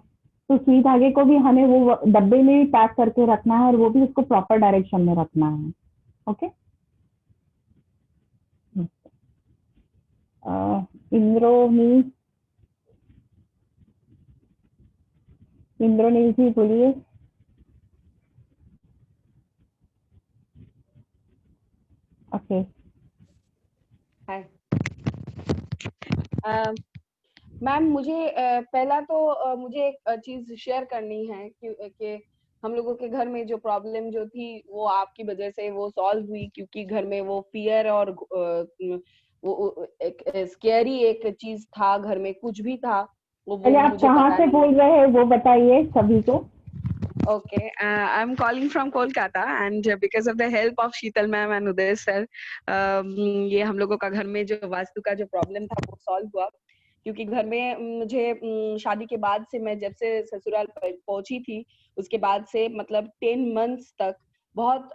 तो सुई धागे को भी हमें वो डब्बे में ही पैक करके रखना है और वो भी उसको प्रॉपर डायरेक्शन में रखना है। ओके, इंद्रोनील जी बोलिए। ओके, हाय मैम, मुझे पहला तो मुझे एक चीज शेयर करनी है कि हम लोगों के घर में जो प्रॉब्लम जो थी वो आपकी वजह से वो सॉल्व हुई, क्योंकि घर में वो फियर और वो एक स्कैरी एक चीज था, घर में कुछ भी था वो आप मुझे कहाँ पता से नहीं। बोल रहे हैं वो बताइए सभी को। Okay, I'm calling from Kolkata and because of the help of Sheetal ma'am and Uday sir, ये हम लोगों का घर में जो वास्तु का जो प्रॉब्लम था वो सॉल्व हुआ, क्योंकि घर में मुझे शादी के बाद से, मैं जब से ससुराल पहुंची थी उसके बाद से मतलब 10 months तक बहुत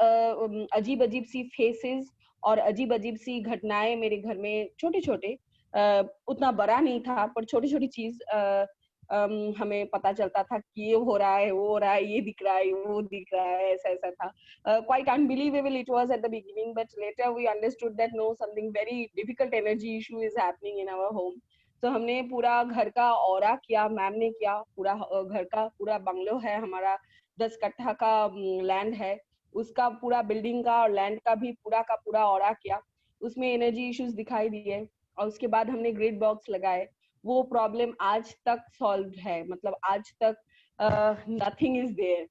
अजीब अजीब सी फेसेस और अजीब अजीब सी घटनाएं मेरे घर में, छोटे छोटे, उतना बड़ा नहीं था पर छोटी छोटी चीज हमें पता चलता था कि ये हो रहा है, वो हो रहा है, ये दिख रहा है, वो दिख रहा है, ऐसा ऐसा था। Quite unbelievable it was at the beginning, but later we understood that no, something very difficult energy issue is happening in our home. तो हमने पूरा घर का ऑरा किया, मैम ने किया, पूरा घर का पूरा बंगलो है हमारा, 10 कट्ठा का लैंड है, उसका पूरा बिल्डिंग का और लैंड का भी पूरा का पूरा ऑरा किया, उसमें एनर्जी इश्यूज दिखाई दिए और उसके बाद हमने ग्रिड बॉक्स लगाए। वो प्रॉब्लम आज तक सॉल्व है, मतलब आज तक नथिंग इज देयर,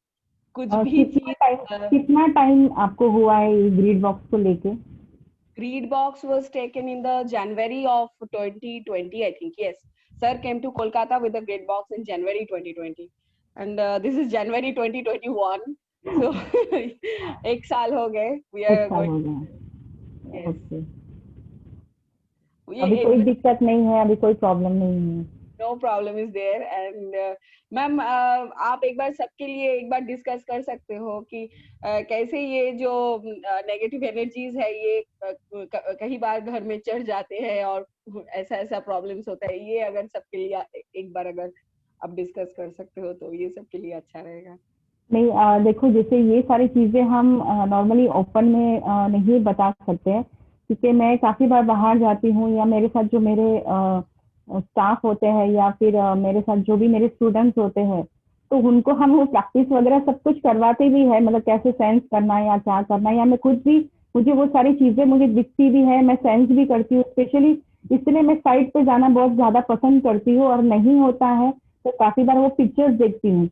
कुछ भी चीज। कितना टाइम आपको हुआ है ये ग्रिड बॉक्स को लेके? Grid box was taken in the January of 2020, I think. Yes, sir came to Kolkata with the grid box in January 2020, and this is January 2021. So एक साल हो गए। We are going. Yes. Okay. अभी कोई दिक्कत नहीं है, अभी कोई प्रॉब्लम नहीं है। No problem is there and ma'am आप एक बार सबके लिए एक बार डिस्कस कर सकते हो कि कैसे ये जो नेगेटिव एनर्जीज है ये कई बार घर में चढ़ जाते हैं और ऐसा ऐसा प्रॉब्लम्स होता है, ये अगर सबके लिए एक बार अगर आप डिस्कस कर सकते हो तो ये सबके लिए अच्छा रहेगा। नहीं, देखो, जैसे ये सारी चीजें हम नॉर्मली ओपन में नहीं बता सकते हैं, क्योंकि मैं काफी बार बाहर जाती हूँ या मेरे साथ जो मेरे स्टाफ होते हैं या फिर मेरे साथ जो भी मेरे स्टूडेंट्स होते हैं, तो उनको हम वो प्रैक्टिस वगैरह सब कुछ करवाते भी है, मतलब कैसे सेंस करना है या क्या करना है, या मैं खुद भी, मुझे वो सारी चीजें मुझे दिखती भी है, मैं सेंस भी करती हूँ। स्पेशली इसलिए मैं साइट पे जाना बहुत ज्यादा पसंद करती हूँ, और नहीं होता है तो काफी बार वो पिक्चर्स देखती हूँ,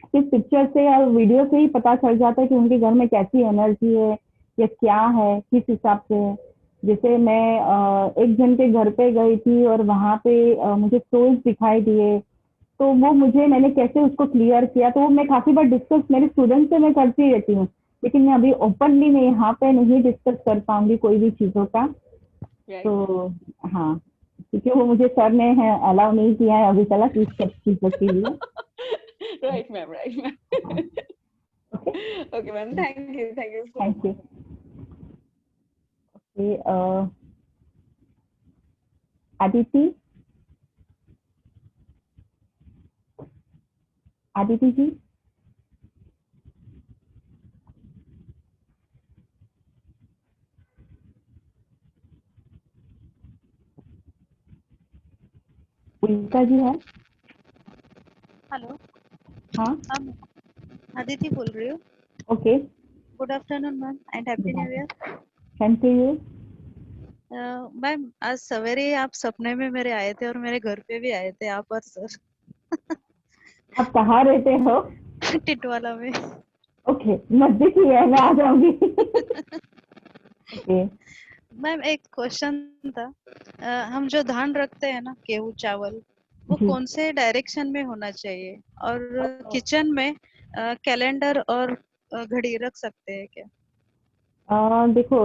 सिर्फ पिक्चर से या वीडियो से ही पता चल जाता है कि उनके घर में कैसी एनर्जी है या क्या है, किस हिसाब से। जैसे मैं एक जन के घर पे गई थी और वहां पे मुझे सोल्स दिखाई दिए, तो वो मैंने कैसे उसको क्लियर किया, तो वो मैं काफी बार डिस्कस मेरे स्टूडेंट से मैं करती रहती हूँ, लेकिन मैं अभी ओपनली मैं यहाँ पे नहीं डिस्कस कर पाऊंगी कोई भी चीजों का। तो हाँ, क्योंकि वो मुझे सर ने अलाउ नहीं किया है अभी तक इस सब चीजों के लिए। Right, ma'am. Right, ma'am. Okay, ma'am. Thank you. Thank you. Thank you. Okay. Aditi, Aditi जी, उल्का जी है? हेलो हाँ, मैम, आदिति बोल रही हूँ। Okay, good afternoon ma'am and happy new year. Same to you. Ma'am, आज सवेरे आप सपने में मेरे आए थे और मेरे घर पे भी आए थे आप और सर। आप कहाँ रहते हो? टिटवाला में। ओके, नजदीक ही है, मैं आ जाऊंगी। ओके, मैम एक क्वेश्चन था। हम जो धान रखते हैं ना, गेहूँ चावल, वो जी। कौन से डायरेक्शन में होना चाहिए? और किचन में कैलेंडर और घड़ी रख सकते हैं क्या? देखो,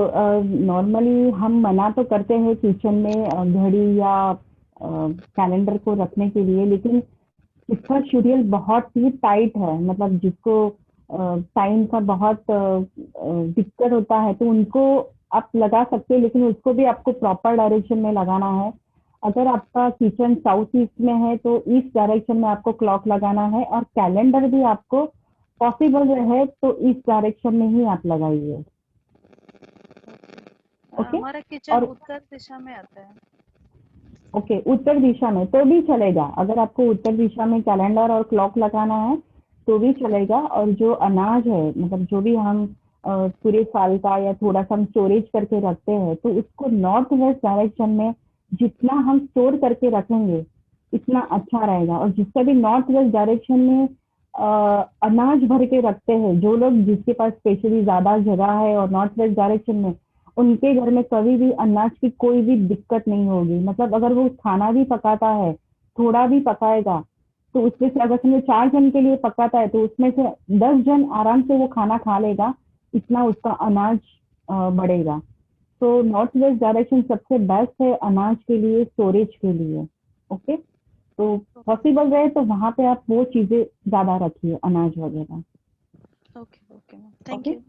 नॉर्मली हम मना तो करते हैं किचन में घड़ी या कैलेंडर को रखने के लिए, लेकिन इसका शेड्यूल बहुत ही टाइट है, मतलब जिसको टाइम का बहुत दिक्कत होता है तो उनको आप लगा सकते हैं, लेकिन उसको भी आपको प्रॉपर डायरेक्शन में लगाना है। अगर आपका किचन साउथ ईस्ट में है तो ईस्ट डायरेक्शन में आपको क्लॉक लगाना है, और कैलेंडर भी आपको पॉसिबल रहे तो ईस्ट डायरेक्शन में ही आप लगाइए। ओके, हमारा किचन और उत्तर दिशा में आता है। ओके, उत्तर दिशा में तो भी चलेगा। अगर आपको उत्तर दिशा में कैलेंडर और क्लॉक लगाना है तो भी चलेगा। और जो अनाज है, मतलब जो भी हम पूरे साल का या थोड़ा सा हम स्टोरेज करके रखते हैं, तो उसको नॉर्थ वेस्ट डायरेक्शन में जितना हम स्टोर करके रखेंगे इतना अच्छा रहेगा। और जिसका भी नॉर्थ वेस्ट डायरेक्शन में अनाज भर के रखते हैं, जो लोग जिसके पास स्पेशली ज्यादा जगह है और नॉर्थ वेस्ट डायरेक्शन में, उनके घर में कभी भी अनाज की कोई भी दिक्कत नहीं होगी। मतलब अगर वो खाना भी पकाता है, थोड़ा भी पकाएगा, तो उसमें से अगर समझो 4 जन के लिए पकाता है तो उसमें से 10 जन आराम से वो खाना खा लेगा, इतना उसका अनाज बढ़ेगा। तो नॉर्थ वेस्ट डायरेक्शन सबसे बेस्ट है अनाज के लिए, स्टोरेज के लिए। ओके, तो पॉसिबल रहे तो वहां पे आप वो चीजें ज्यादा रखिए, अनाज वगैरह। Okay okay ma'am, thank okay, you.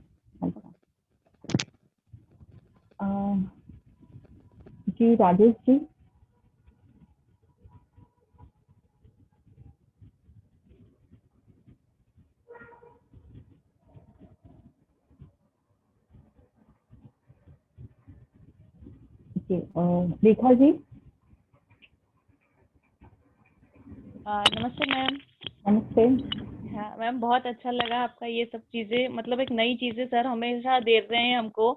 जी राजेश जी। ओके, रेखा जी। नमस्ते मैम। नमस्ते। हाँ मैम, बहुत अच्छा लगा आपका ये सब चीजें, मतलब एक नई चीजें सर हमेशा दे रहे हैं हमको।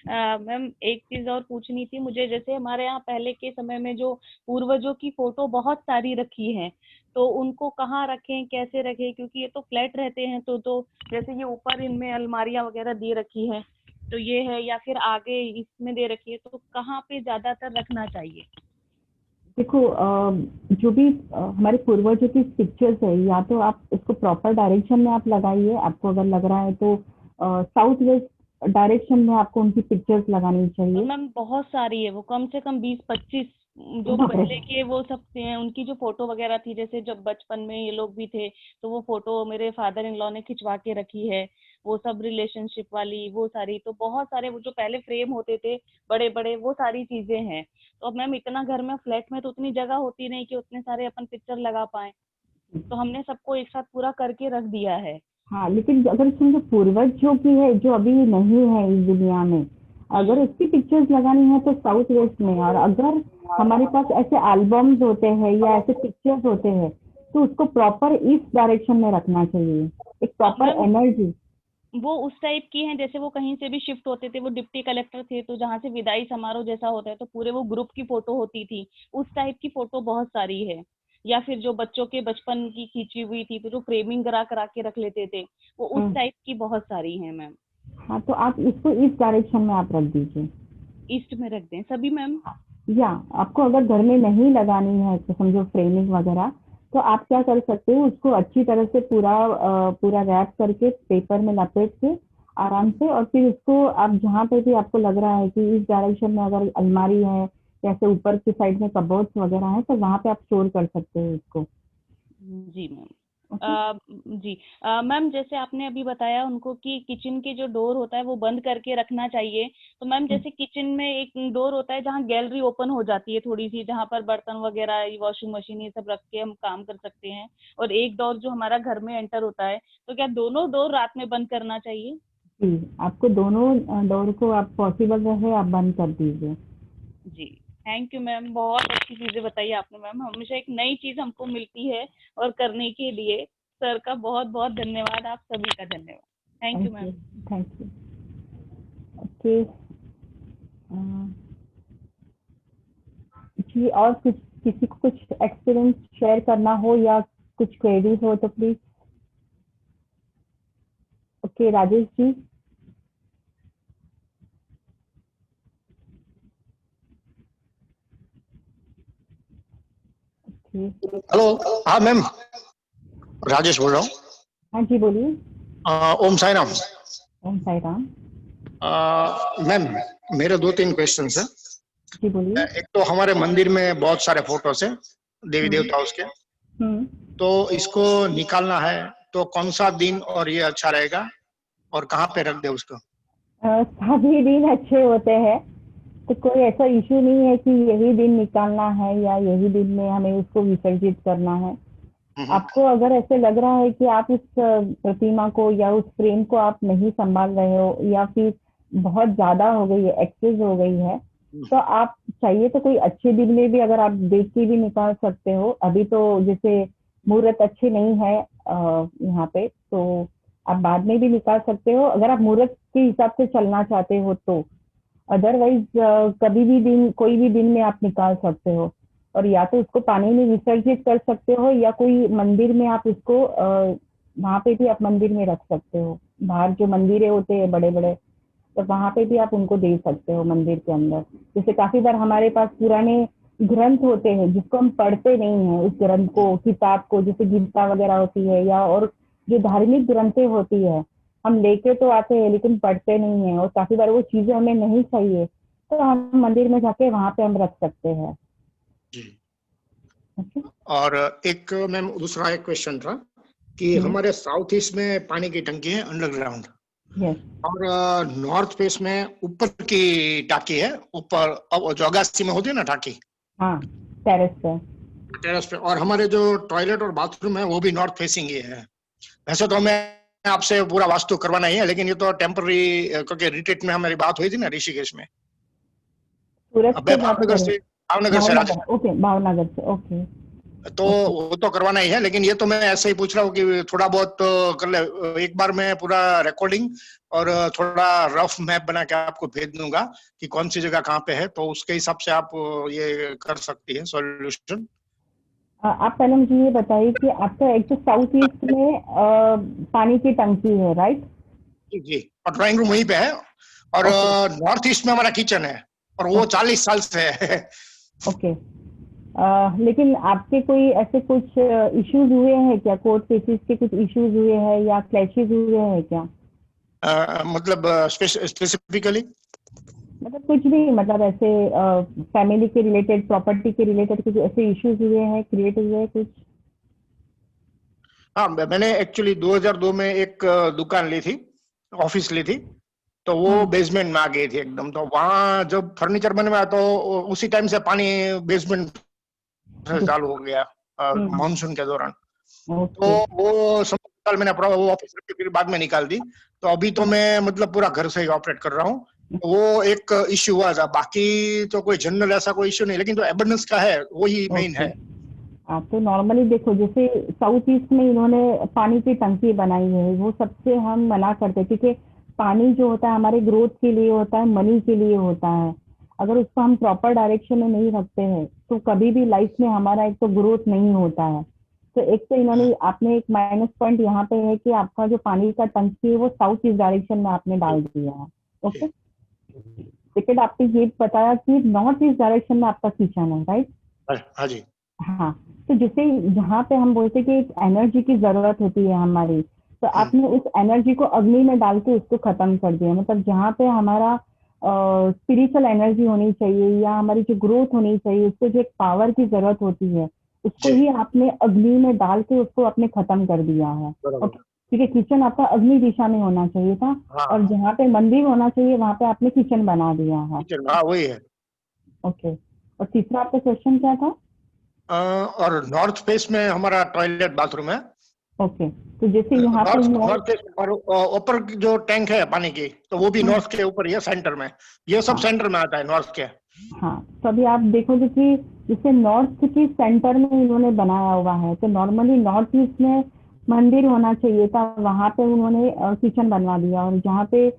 मैम एक चीज और पूछनी थी मुझे, जैसे हमारे यहाँ पहले के समय में जो पूर्वजों की फोटो बहुत सारी रखी है, तो उनको कहाँ रखें, कैसे रखें? क्योंकि ये तो फ्लैट रहते हैं, तो जैसे ये ऊपर इनमें अलमारियां वगैरह दे रखी है, तो ये है, या फिर आगे इसमें दे रखी है, तो कहाँ पे ज्यादातर रखना चाहिए? देखो, जो भी हमारे पूर्वजों की पिक्चर्स है, या तो आप इसको प्रॉपर डायरेक्शन में आप लगाइए। आपको अगर लग रहा है तो साउथ वेस्ट डायरेक्शन में आपको उनकी पिक्चर्स लगानी और चाहिए। मैम बहुत सारी है वो, कम से कम 20-25 जो बाप रे। पहले के वो सब थे, उनकी जो फोटो वगैरह थी, जैसे जब बचपन में ये लोग भी थे, तो वो फोटो मेरे फादर इन लॉ ने खिंचवा के रखी है, वो सब रिलेशनशिप वाली वो सारी, तो बहुत सारे वो जो पहले फ्रेम होते थे बड़े बड़े, वो सारी चीजें हैं। तो अब मैम इतना घर में फ्लैट में तो उतनी जगह होती नहीं कि उतने सारे अपन पिक्चर लगा पाए, तो हमने सबको एक साथ पूरा करके रख दिया है। हाँ, लेकिन अगर समझो पूर्वजों की है जो अभी नहीं है इस दुनिया में, अगर उसकी पिक्चर्स लगानी है तो साउथ वेस्ट में। और अगर हमारे पास ऐसे एल्बम्स होते हैं या ऐसे पिक्चर्स होते हैं तो उसको प्रॉपर ईस्ट डायरेक्शन में रखना चाहिए, एक प्रॉपर मैम एनर्जी। वो उस टाइप की हैं, जैसे वो कहीं से भी शिफ्ट होते थे, वो डिप्टी कलेक्टर थे, तो जहाँ से विदाई समारोह जैसा होता है तो पूरे वो ग्रुप की फोटो होती थी, उस टाइप की फोटो बहुत सारी है। या फिर जो बच्चों के बचपन की खींची हुई थी, तो जो फ्रेमिंग करा करा के रख लेते थे, वो उस टाइप की बहुत सारी हैं मैम। हाँ, तो आप इसको ईस्ट डायरेक्शन में आप रख दीजिए। ईस्ट में रख दें सभी मैम? या आपको अगर घर में नहीं लगानी है तो समझो फ्रेमिंग वगैरह, तो आप क्या कर सकते हो, उसको अच्छी तरह से पूरा रैप करके पेपर में लपेट के आराम से, और फिर उसको आप जहाँ पे भी आपको लग रहा है कि इस डायरेक्शन में अगर अलमारी है, जैसे ऊपर की साइड में कबोर्ड्स वगैरह है, तो वहाँ पे आप स्टोर कर सकते हो उसको। जी मैम। जी मैम, जैसे आपने अभी बताया उनको कि किचन के जो डोर होता है वो बंद करके रखना चाहिए, तो मैम जैसे किचन में एक डोर होता है जहाँ गैलरी ओपन हो जाती है थोड़ी सी, जहाँ पर बर्तन वगैरह, वॉशिंग मशीन ये सब रख के हम काम कर सकते हैं, और एक डोर जो हमारा घर में एंटर होता है, तो क्या दोनों डोर रात में बंद करना चाहिए? जी, आपको दोनों डोर को आप पॉसिबल रहे आप बंद कर दीजिए। जी, थैंक यू मैम, बहुत अच्छी चीजें बताई आपने मैम, हमेशा एक नई चीज हमको मिलती है और करने के लिए सर का बहुत बहुत धन्यवाद, आप सभी का धन्यवाद। Thank you ma'am. Thank you. Okay, जी और कुछ किसी को कुछ एक्सपीरियंस शेयर करना हो या कुछ क्वेरीज हो तो please. Okay, Rajesh ji. Hello, हाँ मैम, राजेश बोल रहा हूँ। हाँ जी बोलिए। ओम साई राम। ओम साई राम। मैम, मेरे 2-3 क्वेश्चंस हैं। जी बोलिए। एक तो हमारे मंदिर में बहुत सारे फोटोज हैं देवी देवताओं के, तो इसको निकालना है तो कौन सा दिन और ये अच्छा रहेगा और कहाँ पे रख दे उसको? सभी दिन अच्छे होते हैं, तो कोई ऐसा इशू नहीं है कि यही दिन निकालना है या यही दिन में हमें उसको विसर्जित करना है। आपको अगर ऐसे लग रहा है कि आप उस प्रतिमा को या उस फ्रेम को आप नहीं संभाल रहे हो या फिर बहुत ज्यादा हो गई है, एक्सेस हो गई है, तो आप चाहिए तो कोई अच्छे दिन में भी अगर आप देख के भी निकाल सकते हो। अभी तो जैसे मुहूर्त अच्छे नहीं है यहाँ पे, तो आप बाद में भी निकाल सकते हो अगर आप मुहूर्त के हिसाब से चलना चाहते हो तो। अदरवाइज कभी भी दिन, कोई भी दिन में आप निकाल सकते हो, और या तो उसको पानी में विसर्जित कर सकते हो या कोई मंदिर में आप उसको वहां पे भी आप मंदिर में रख सकते हो। बाहर जो मंदिरें होते हैं बड़े बड़े, तो वहां पे भी आप उनको दे सकते हो मंदिर के अंदर। जैसे काफी बार हमारे पास पुराने ग्रंथ होते हैं जिसको हम पढ़ते नहीं है, उस ग्रंथ को, किताब को, जैसे गीता वगैरह होती है या और जो धार्मिक ग्रंथें होती है, हम लेके तो आते हैं लेकिन पढ़ते नहीं है, और काफी बार वो चीजें हमें नहीं चाहिए तो हम मंदिर में जाके वहां पे हम रख सकते हैं। और एक मैम दूसरा एक क्वेश्चन था कि हमारे साउथ ईस्ट में पानी की टंकी है अंडरग्राउंड, और नॉर्थ फेस में ऊपर की टाकी है, ऊपर अब जो अगासी में होती है ना टाकी, हाँ, टेरेस पे, और हमारे जो टॉयलेट और बाथरूम है वो भी नॉर्थ फेसिंग ही है। वैसे तो हमें आपसे पूरा वास्तु करवाना ही है, लेकिन ये तो टेम्पररी, क्योंकि रिट्रीट में हमारी बात हुई थी ना ऋषिकेश में। भावनगर से ओके, भावनगर से, ओके, तो वो तो करवाना ही है, लेकिन ये तो मैं ऐसे ही पूछ रहा हूँ कि थोड़ा बहुत तो कर ले। एक बार मैं पूरा रिकॉर्डिंग और थोड़ा रफ मैप बना के आपको भेज दूंगा कि कौन सी जगह कहाँ पे है, तो उसके हिसाब से आप ये कर सकती है सॉल्यूशन। आप पहले मुझे ये बताइए कि आपका एक तो साउथ ईस्ट में पानी की टंकी है, राइट? जी, और ड्राइंग रूम वहीं पे है, और नॉर्थ ईस्ट में हमारा किचन है, और वो 40 साल से है। ओके, लेकिन आपके कोई ऐसे कुछ इश्यूज हुए हैं क्या, कोर्ट केसेस के कुछ इश्यूज हुए हैं या क्लैशेस हुए हैं क्या? मतलब स्पेसिफिकली मतलब कुछ भी, मतलब ऐसे फैमिली के रिलेटेड, प्रॉपर्टी के रिलेटेड कुछ ऐसे इश्यूज हुए हैं, क्रिएट हुए हैं कुछ? हाँ, मैंने एक्चुअली 2002 में एक दुकान ली थी, ऑफिस ली थी, तो वो बेसमेंट में आ गई थी एकदम। तो वहां जब फर्नीचर बनवाया तो उसी टाइम से पानी बेसमेंट से चालू हो गया मानसून के दौरान। तो वो साल मैंने वो ऑफिस फिर बाद में निकाल दी। तो अभी तो मैं मतलब पूरा घर से ही ऑपरेट कर रहा हूँ। वो एक इश्यू हुआ था, बाकी तो कोई जनरल ऐसा कोई इश्यू नहीं, लेकिन जो एबंडेंस का है वही मेन है। तो नॉर्मली देखो, जैसे साउथ ईस्ट में इन्होंने पानी की टंकी बनाई है, वो सबसे हम मना करते हैं, क्योंकि पानी जो होता है हमारे ग्रोथ के लिए होता है, मनी के लिए होता है। अगर उसको हम प्रॉपर डायरेक्शन में नहीं रखते हैं तो कभी भी लाइफ में हमारा एक तो ग्रोथ नहीं होता है। तो एक तो इन्होंने, आपने एक माइनस पॉइंट यहाँ पे है कि आपका जो पानी का टंकी है वो साउथ ईस्ट डायरेक्शन में आपने डाल दिया है। ओके, सेकेंड आपने ये बताया कि नॉर्थ ईस्ट डायरेक्शन में आपका किचन है, राइट? हाँ जी। हाँ, तो जैसे जहाँ पे हम बोलते कि एक एनर्जी की जरूरत होती है हमारी, तो आपने उस एनर्जी को अग्नि में डाल के उसको खत्म कर दिया। मतलब जहाँ पे हमारा स्पिरिचुअल एनर्जी होनी चाहिए या हमारी जो ग्रोथ होनी चाहिए, उसको जो एक पावर की जरूरत होती है, उसको ही आपने अग्नि में डाल के उसको आपने खत्म कर दिया है। ओके, ठीक है, किचन आपका अग्नि दिशा में होना चाहिए था। हाँ, और जहाँ पे मंदिर होना चाहिए वहां पे आपने किचन बना दिया है। किचन, हाँ वही है। ओके, और तीसरा आपका क्वेश्चन क्या था? और नॉर्थ फेस में हमारा टॉयलेट बाथरूम है। ओके, तो जैसे यहाँ पे नॉर्थ फेस, और ऊपर की जो टैंक है पानी की, तो वो भी नॉर्थ के ऊपर ही है, सेंटर में। ये सब सेंटर में आता है नॉर्थ के। हाँ, तो अभी आप देखोगे कि जैसे नॉर्थ के सेंटर में इन्होंने बनाया हुआ है, तो नॉर्मली नॉर्थ ईस्ट में मंदिर होना चाहिए था, वहां पे उन्होंने किचन बनवा दिया। और जहाँ पे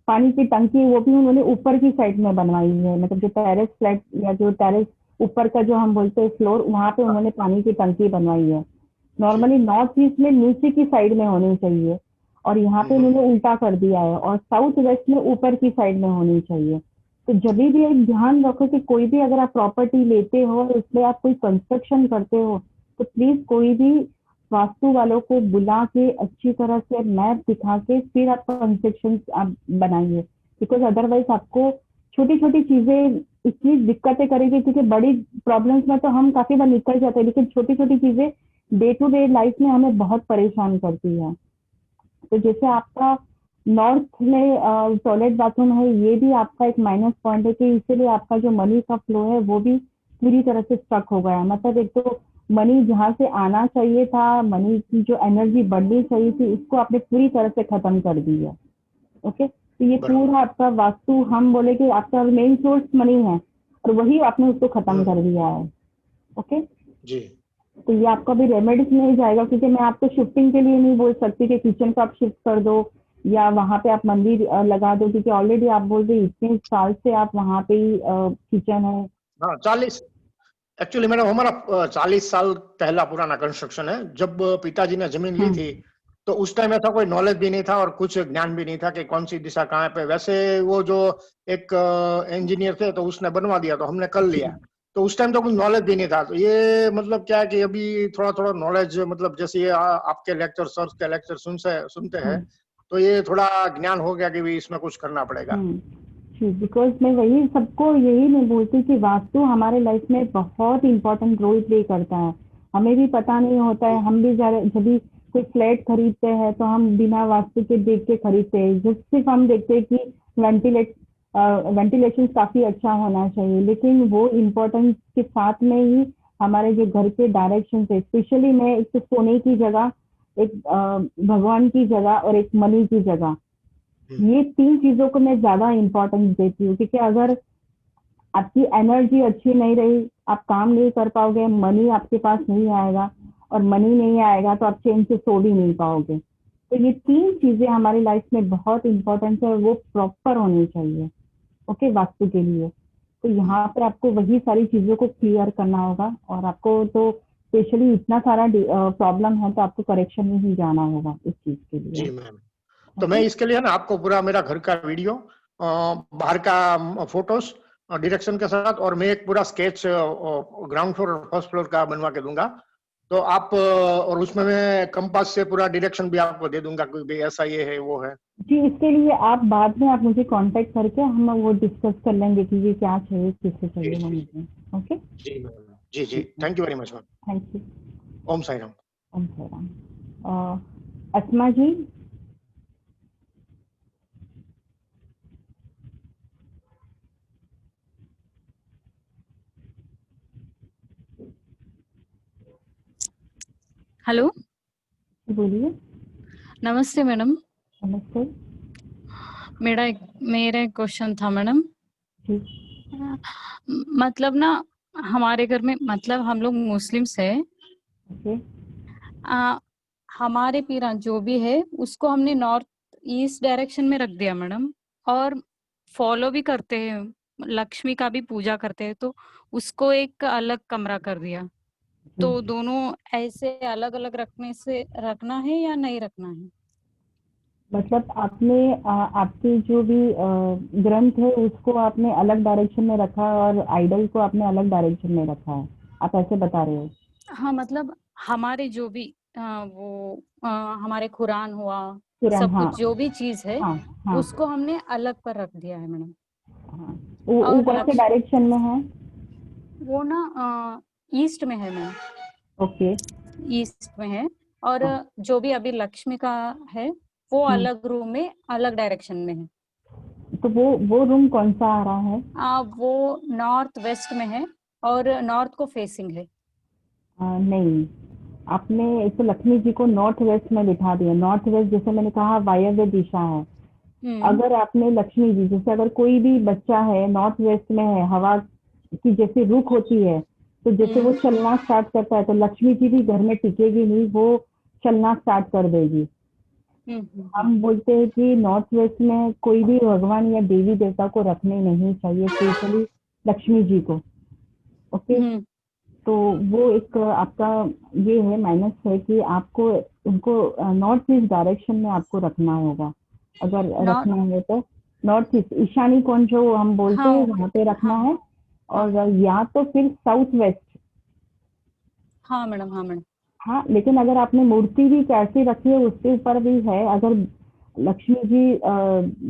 पानी की टंकी वो भी उन्होंने ऊपर की साइड में बनवाई है, मतलब जो टेरेस फ्लैट या जो टेरेस ऊपर का जो हम बोलते हैं फ्लोर, वहां पे उन्होंने पानी की टंकी बनवाई है। नॉर्मली नॉर्थ ईस्ट में नीचे की साइड में होनी चाहिए, और यहाँ पे उन्होंने उल्टा कर दिया है, और साउथ वेस्ट में ऊपर की साइड में होनी चाहिए। तो जब भी एक ध्यान रखो कि कोई भी अगर आप प्रॉपर्टी लेते हो और उसमें आप कोई कंस्ट्रक्शन करते हो, तो प्लीज कोई भी वास्तु वालों को बुला के अच्छी तरह से मैप दिखा के फिर आप कंस्ट्रक्शन आप बनाइए, बिकॉज अदरवाइज आपको छोटी छोटी चीजें इतनी दिक्कतें करेगी, क्योंकि बड़ी प्रॉब्लम्स में तो हम काफी बार निकल जाते हैं, लेकिन छोटी छोटी चीजें डे टू डे लाइफ में हमें बहुत परेशान करती है। तो जैसे आपका नॉर्थ में टॉयलेट बाथरूम है, ये भी आपका एक माइनस पॉइंट है, कि इसीलिए आपका जो मनी का फ्लो है वो भी पूरी तरह से स्टक हो गया है। मतलब एक तो मनी जहाँ से आना चाहिए था, मनी की जो एनर्जी बढ़नी चाहिए थी, उसको आपने पूरी तरह से खत्म कर दी है। ओके, तो ये पूरा आपका वास्तु, हम बोले कि आपका मेन सोर्स मनी है, और वही आपने उसको खत्म कर दिया है। ओके जी, तो ये आपका भी रेमेडीज में ही जाएगा, क्योंकि मैं आपको शिफ्टिंग के लिए नहीं बोल सकती कि किचन को आप शिफ्ट कर दो या वहां पे आप मंदिर लगा दो, क्योंकि ऑलरेडी आप बोल रहे इतने साल से आप वहां पे ही किचन है। हाँ 40, एक्चुअली मैडम हमारा 40 साल पहला पुराना कंस्ट्रक्शन है। जब पिताजी ने जमीन ली थी, तो उस टाइम ऐसा कोई नॉलेज भी नहीं था और कुछ ज्ञान भी नहीं था कि कौन सी दिशा कहाँ पे। वैसे वो जो एक इंजीनियर थे, तो उसने बनवा दिया, तो हमने कर लिया। तो उस टाइम तो कुछ नॉलेज भी नहीं था। तो ये मतलब क्या है कि अभी थोड़ा थोड़ा नॉलेज, मतलब जैसे ये आपके लेक्चर, सर के लेक्चर सुनते हैं, तो ये थोड़ा ज्ञान हो गया कि भी इसमें कुछ करना पड़ेगा। बिकॉज मैं वही सबको यही मैं बोलती कि वास्तु हमारे लाइफ में बहुत इंपॉर्टेंट रोल प्ले करता है। हमें भी पता नहीं होता है, हम भी जब भी कोई फ्लैट खरीदते हैं तो हम बिना वास्तु के देख के खरीदते हैं, जब सिर्फ हम देखते हैं कि वेंटिलेशन काफी अच्छा होना चाहिए, लेकिन वो इम्पोर्टेंस के साथ में ही हमारे जो घर के डायरेक्शन है, स्पेशली मैं एक तो सोने की जगह, एक भगवान की जगह और एक मनी की जगह, ये 3 चीजों को मैं ज्यादा इम्पोर्टेंस देती हूँ। क्योंकि अगर आपकी एनर्जी अच्छी नहीं रही, आप काम नहीं कर पाओगे, मनी आपके पास नहीं आएगा, और मनी नहीं आएगा तो आप चैन से सो भी नहीं पाओगे। तो ये 3 चीजें हमारी लाइफ में बहुत इंपॉर्टेंट है, और वो प्रॉपर होनी चाहिए ओके वास्तु के लिए। तो यहाँ पर आपको वही सारी चीजों को क्लियर करना होगा, और आपको तो स्पेशली इतना सारा प्रॉब्लम है, तो आपको करेक्शन में ही जाना होगा इस चीज के लिए। जी मैम, तो मैं इसके लिए ना आपको पूरा मेरा घर का वीडियो, बाहर का फोटोज डायरेक्शन के साथ, और मैं एक पूरा स्केच ग्राउंड फ्लोर और फर्स्ट फ्लोर का बनवा के दूंगा। तो आप और उसमें मैं कंपास से पूरा डायरेक्शन भी आपको दे दूंगा कि भाई ऐसा ये है वो है। जी, इसके लिए आप बाद में आप मुझे कांटेक्ट करके हम वो डिस्कस कर लेंगे कि ये क्या चाहिए, किससे चाहिए वो मुझे। ओके जी मैम, जी जी, thank you very much ma'am. Thank you. Om Sai Ram. Om Sai Ram. Asma ji, hello, बोलिए। नमस्ते मैडम। नमस्ते। मेरा एक क्वेश्चन था मैडम। मतलब ना हमारे घर में, मतलब हम लोग मुस्लिम्स है, हमारे पीरा जो भी है उसको हमने नॉर्थ ईस्ट डायरेक्शन में रख दिया मैडम, और फॉलो भी करते हैं, लक्ष्मी का भी पूजा करते हैं, तो उसको एक अलग कमरा कर दिया। तो दोनों ऐसे अलग अलग रखना है या नहीं रखना है? मतलब आपने आपके जो भी ग्रंथ है उसको आपने अलग डायरेक्शन में रखा है, और आइडल को आपने अलग डायरेक्शन में रखा है, आप ऐसे बता रहे हो? हाँ, मतलब हमारे जो भी हमारे कुरान हुआ, कुरान, सब कुछ जो भी चीज है, हाँ। उसको हमने अलग पर रख दिया है मैडम। वो कौन से डायरेक्शन में है? वो ना ईस्ट में है मैम, ओके ईस्ट में है। और जो भी अभी लक्ष्मी का है वो अलग रूम में अलग डायरेक्शन में है। तो वो रूम कौन सा आ रहा है? वो नॉर्थ वेस्ट में है और नॉर्थ को फेसिंग है। नहीं, आपने एक तो लक्ष्मी जी को नॉर्थ वेस्ट में बिठा दिया। नॉर्थ वेस्ट जैसे मैंने कहा वायव्य दिशा है। अगर आपने लक्ष्मी जी, जैसे अगर कोई भी बच्चा है नॉर्थ वेस्ट में है, हवा की जैसे रुख होती है, तो जैसे वो चलना स्टार्ट करता है तो लक्ष्मी जी भी घर में टिकेगी नहीं, वो चलना स्टार्ट कर देगी। हम बोलते हैं कि नॉर्थ वेस्ट में कोई भी भगवान या देवी देवता को रखने नहीं चाहिए, स्पेशली लक्ष्मी जी को। ओके, तो वो एक आपका ये है माइनस है कि आपको उनको नॉर्थ ईस्ट डायरेक्शन में आपको रखना होगा। अगर रखना है तो नॉर्थ ईस्ट, ईशानी कोण जो हम बोलते हैं वहाँ पे रखना है, और या तो फिर साउथ वेस्ट। हाँ मैडम, हाँ मैडम। हाँ, लेकिन अगर आपने मूर्ति भी कैसी रखी है उसके ऊपर भी है। अगर लक्ष्मी जी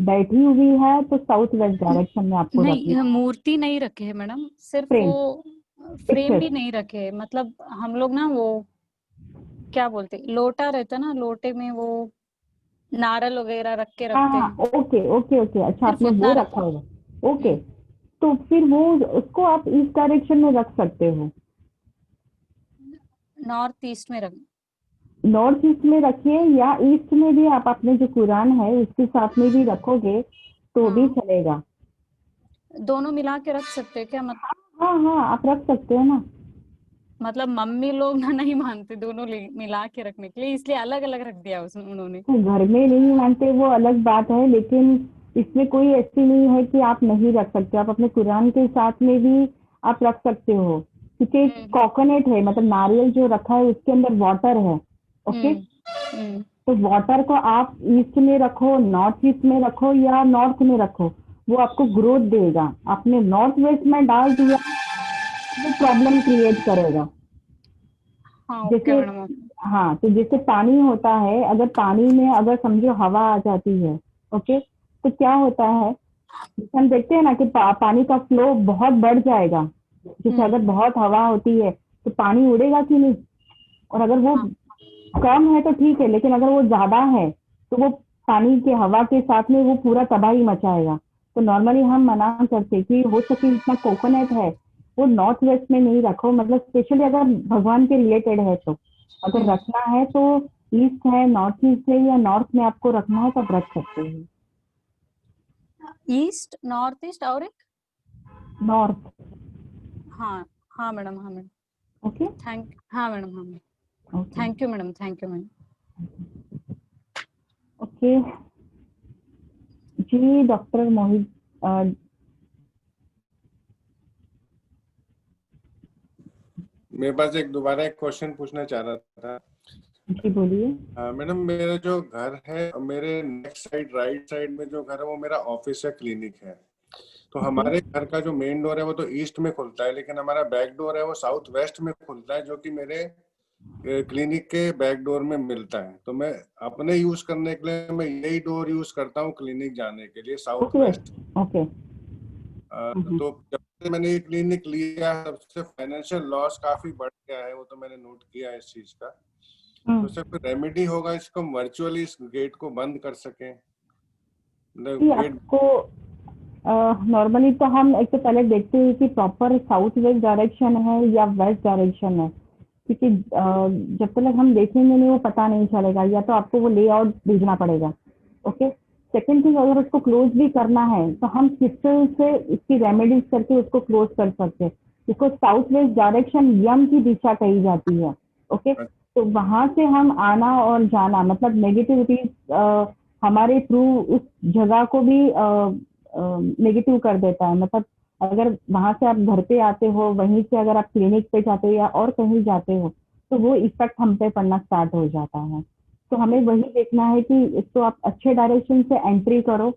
बैठी हुई है तो साउथ वेस्ट डायरेक्शन में आपको रखनी है। मूर्ति नहीं रखे है मैडम, सिर्फ फ्रेम, वो फ्रेम भी नहीं रखे। मतलब हम लोग ना वो क्या बोलते, लोटा रहता ना, लोटे में वो नारल वगैरह रख के रखते हैं। ओके ओके ओके, अच्छा आपने वो रखा होगा। ओके, तो फिर वो उसको आप ईस्ट डायरेक्शन में रख सकते हो। नॉर्थ ईस्ट में रख, नॉर्थ ईस्ट में रखिए, या ईस्ट में भी आप अपने जो कुरान है उसके साथ में भी रखोगे तो भी चलेगा। दोनों मिला के रख सकते हैं क्या? मतलब हाँ, आप रख सकते हो ना। मतलब मम्मी लोग ना नहीं मानते दोनों मिला के रखने के लिए, इसलिए अलग अलग रख दिया उन्होंने। तो घर में नहीं मानते वो अलग बात है, लेकिन इसमें कोई ऐसी नहीं है कि आप नहीं रख सकते। आप अपने कुरान के साथ में भी आप रख सकते हो, क्योंकि कोकोनट है, मतलब नारियल जो रखा है उसके अंदर वाटर है। ओके, तो वाटर को आप ईस्ट में रखो, नॉर्थ ईस्ट में रखो या नॉर्थ में रखो, वो आपको ग्रोथ देगा। आपने नॉर्थ वेस्ट में डाल दिया वो प्रॉब्लम क्रिएट करेगा। जैसे हाँ, तो जैसे पानी होता है, अगर पानी में अगर समझो हवा आ जाती है, ओके, तो क्या होता है, हम देखते हैं ना कि पानी का फ्लो बहुत बढ़ जाएगा। जैसे अगर बहुत हवा होती है तो पानी उड़ेगा कि नहीं, और अगर वो कम है तो ठीक है, लेकिन अगर वो ज्यादा है तो वो पानी के हवा के साथ में वो पूरा तबाही मचाएगा। तो नॉर्मली हम मना करते कि हो सके इतना कोकोनट है वो नॉर्थ वेस्ट में नहीं रखो, मतलब स्पेशली अगर भगवान के रिलेटेड है तो। अगर रखना है तो ईस्ट है, नॉर्थ ईस्ट है, या नॉर्थ में आपको रखना है तब रख सकते हैं। ईस्ट, नॉर्थ ईस्ट और एक नॉर्थ। हाँ मैडम, हाँ मैडम। ओके, हाँ मैडम, हाँ madam. Thank you madam, thank you madam. Okay जी, डॉक्टर मोहित मेरे पास दोबारा एक क्वेश्चन पूछना चाह रहा था। जी बोलिए। मैडम, मेरा जो घर है, मेरे नेक्स्ट साइड राइट साइड में जो घर है वो मेरा ऑफिस है, क्लिनिक है। तो हमारे घर का जो मेन डोर है वो तो ईस्ट में खुलता है, लेकिन हमारा बैक डोर है वो साउथ वेस्ट में खुलता है, जो कि मेरे क्लिनिक के बैक डोर में मिलता है। तो मैं अपने यूज करने के लिए मैं यही डोर यूज करता हूँ क्लिनिक जाने के लिए, साउथ वेस्ट। ओके, तो जब से मैंने ये क्लिनिक लिया तब से फाइनेंशियल लॉस काफी बढ़ गया है, वो तो मैंने नोट किया है इस चीज का। तो उससे कोई रेमेडी होगा इसको, हम वर्चुअली इस गेट को बंद कर सकें? आपको नॉर्मली तो हम एक तो पहले देखते हैं कि प्रॉपर साउथ वेस्ट डायरेक्शन है या वेस्ट डायरेक्शन है, क्योंकि जब तक हम देखेंगे नहीं वो पता नहीं चलेगा, या तो आपको वो लेआउट भेजना पड़ेगा। ओके, सेकंड थिंग, अगर उसको क्लोज भी करना है तो हम क्रिस्टल से इसकी रेमेडीज करके उसको क्लोज कर सकते हैं। इसको साउथ वेस्ट डायरेक्शन यम की दिशा कही जाती है। ओके, तो वहां से हम आना और जाना, मतलब नेगेटिविटी हमारे थ्रू उस जगह को भी नेगेटिव कर देता है। मतलब अगर वहां से आप घर पे आते हो, वहीं से अगर आप क्लिनिक पे जाते हो या और कहीं जाते हो, तो वो इफेक्ट हम पे पड़ना स्टार्ट हो जाता है। तो हमें वही देखना है कि एक तो आप अच्छे डायरेक्शन से एंट्री करो।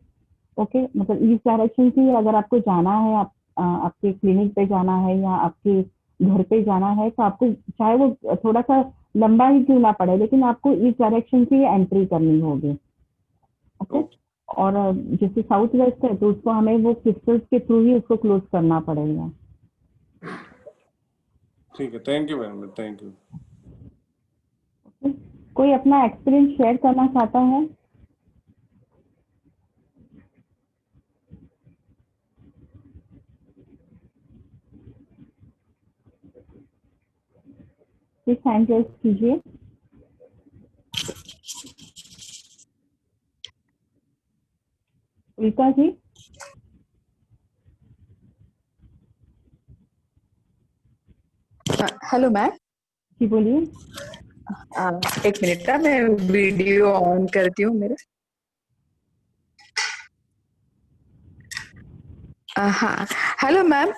ओके, मतलब ईस्ट डायरेक्शन से अगर आपको जाना है, आपके क्लिनिक पे जाना है या आपके घर पे जाना है, तो आपको चाहे वो थोड़ा सा लंबा ही क्यों ना पड़े, लेकिन आपको ईस्ट डायरेक्शन से एंट्री करनी होगी। ओके, और जैसे साउथ वेस्ट है तो उसको हमें वो क्रिस्टल्स के थ्रू ही उसको क्लोज करना पड़ेगा। ठीक है, thank you ma'am, thank you. कोई अपना एक्सपीरियंस शेयर करना चाहता है? प्लीज हैंड रेज कीजिए। उल्का जी। Hello ma'am. जी बोलिए। एक मिनट का, मैं वीडियो ऑन करती हूँ मेरे। हाँ, हेलो मैम।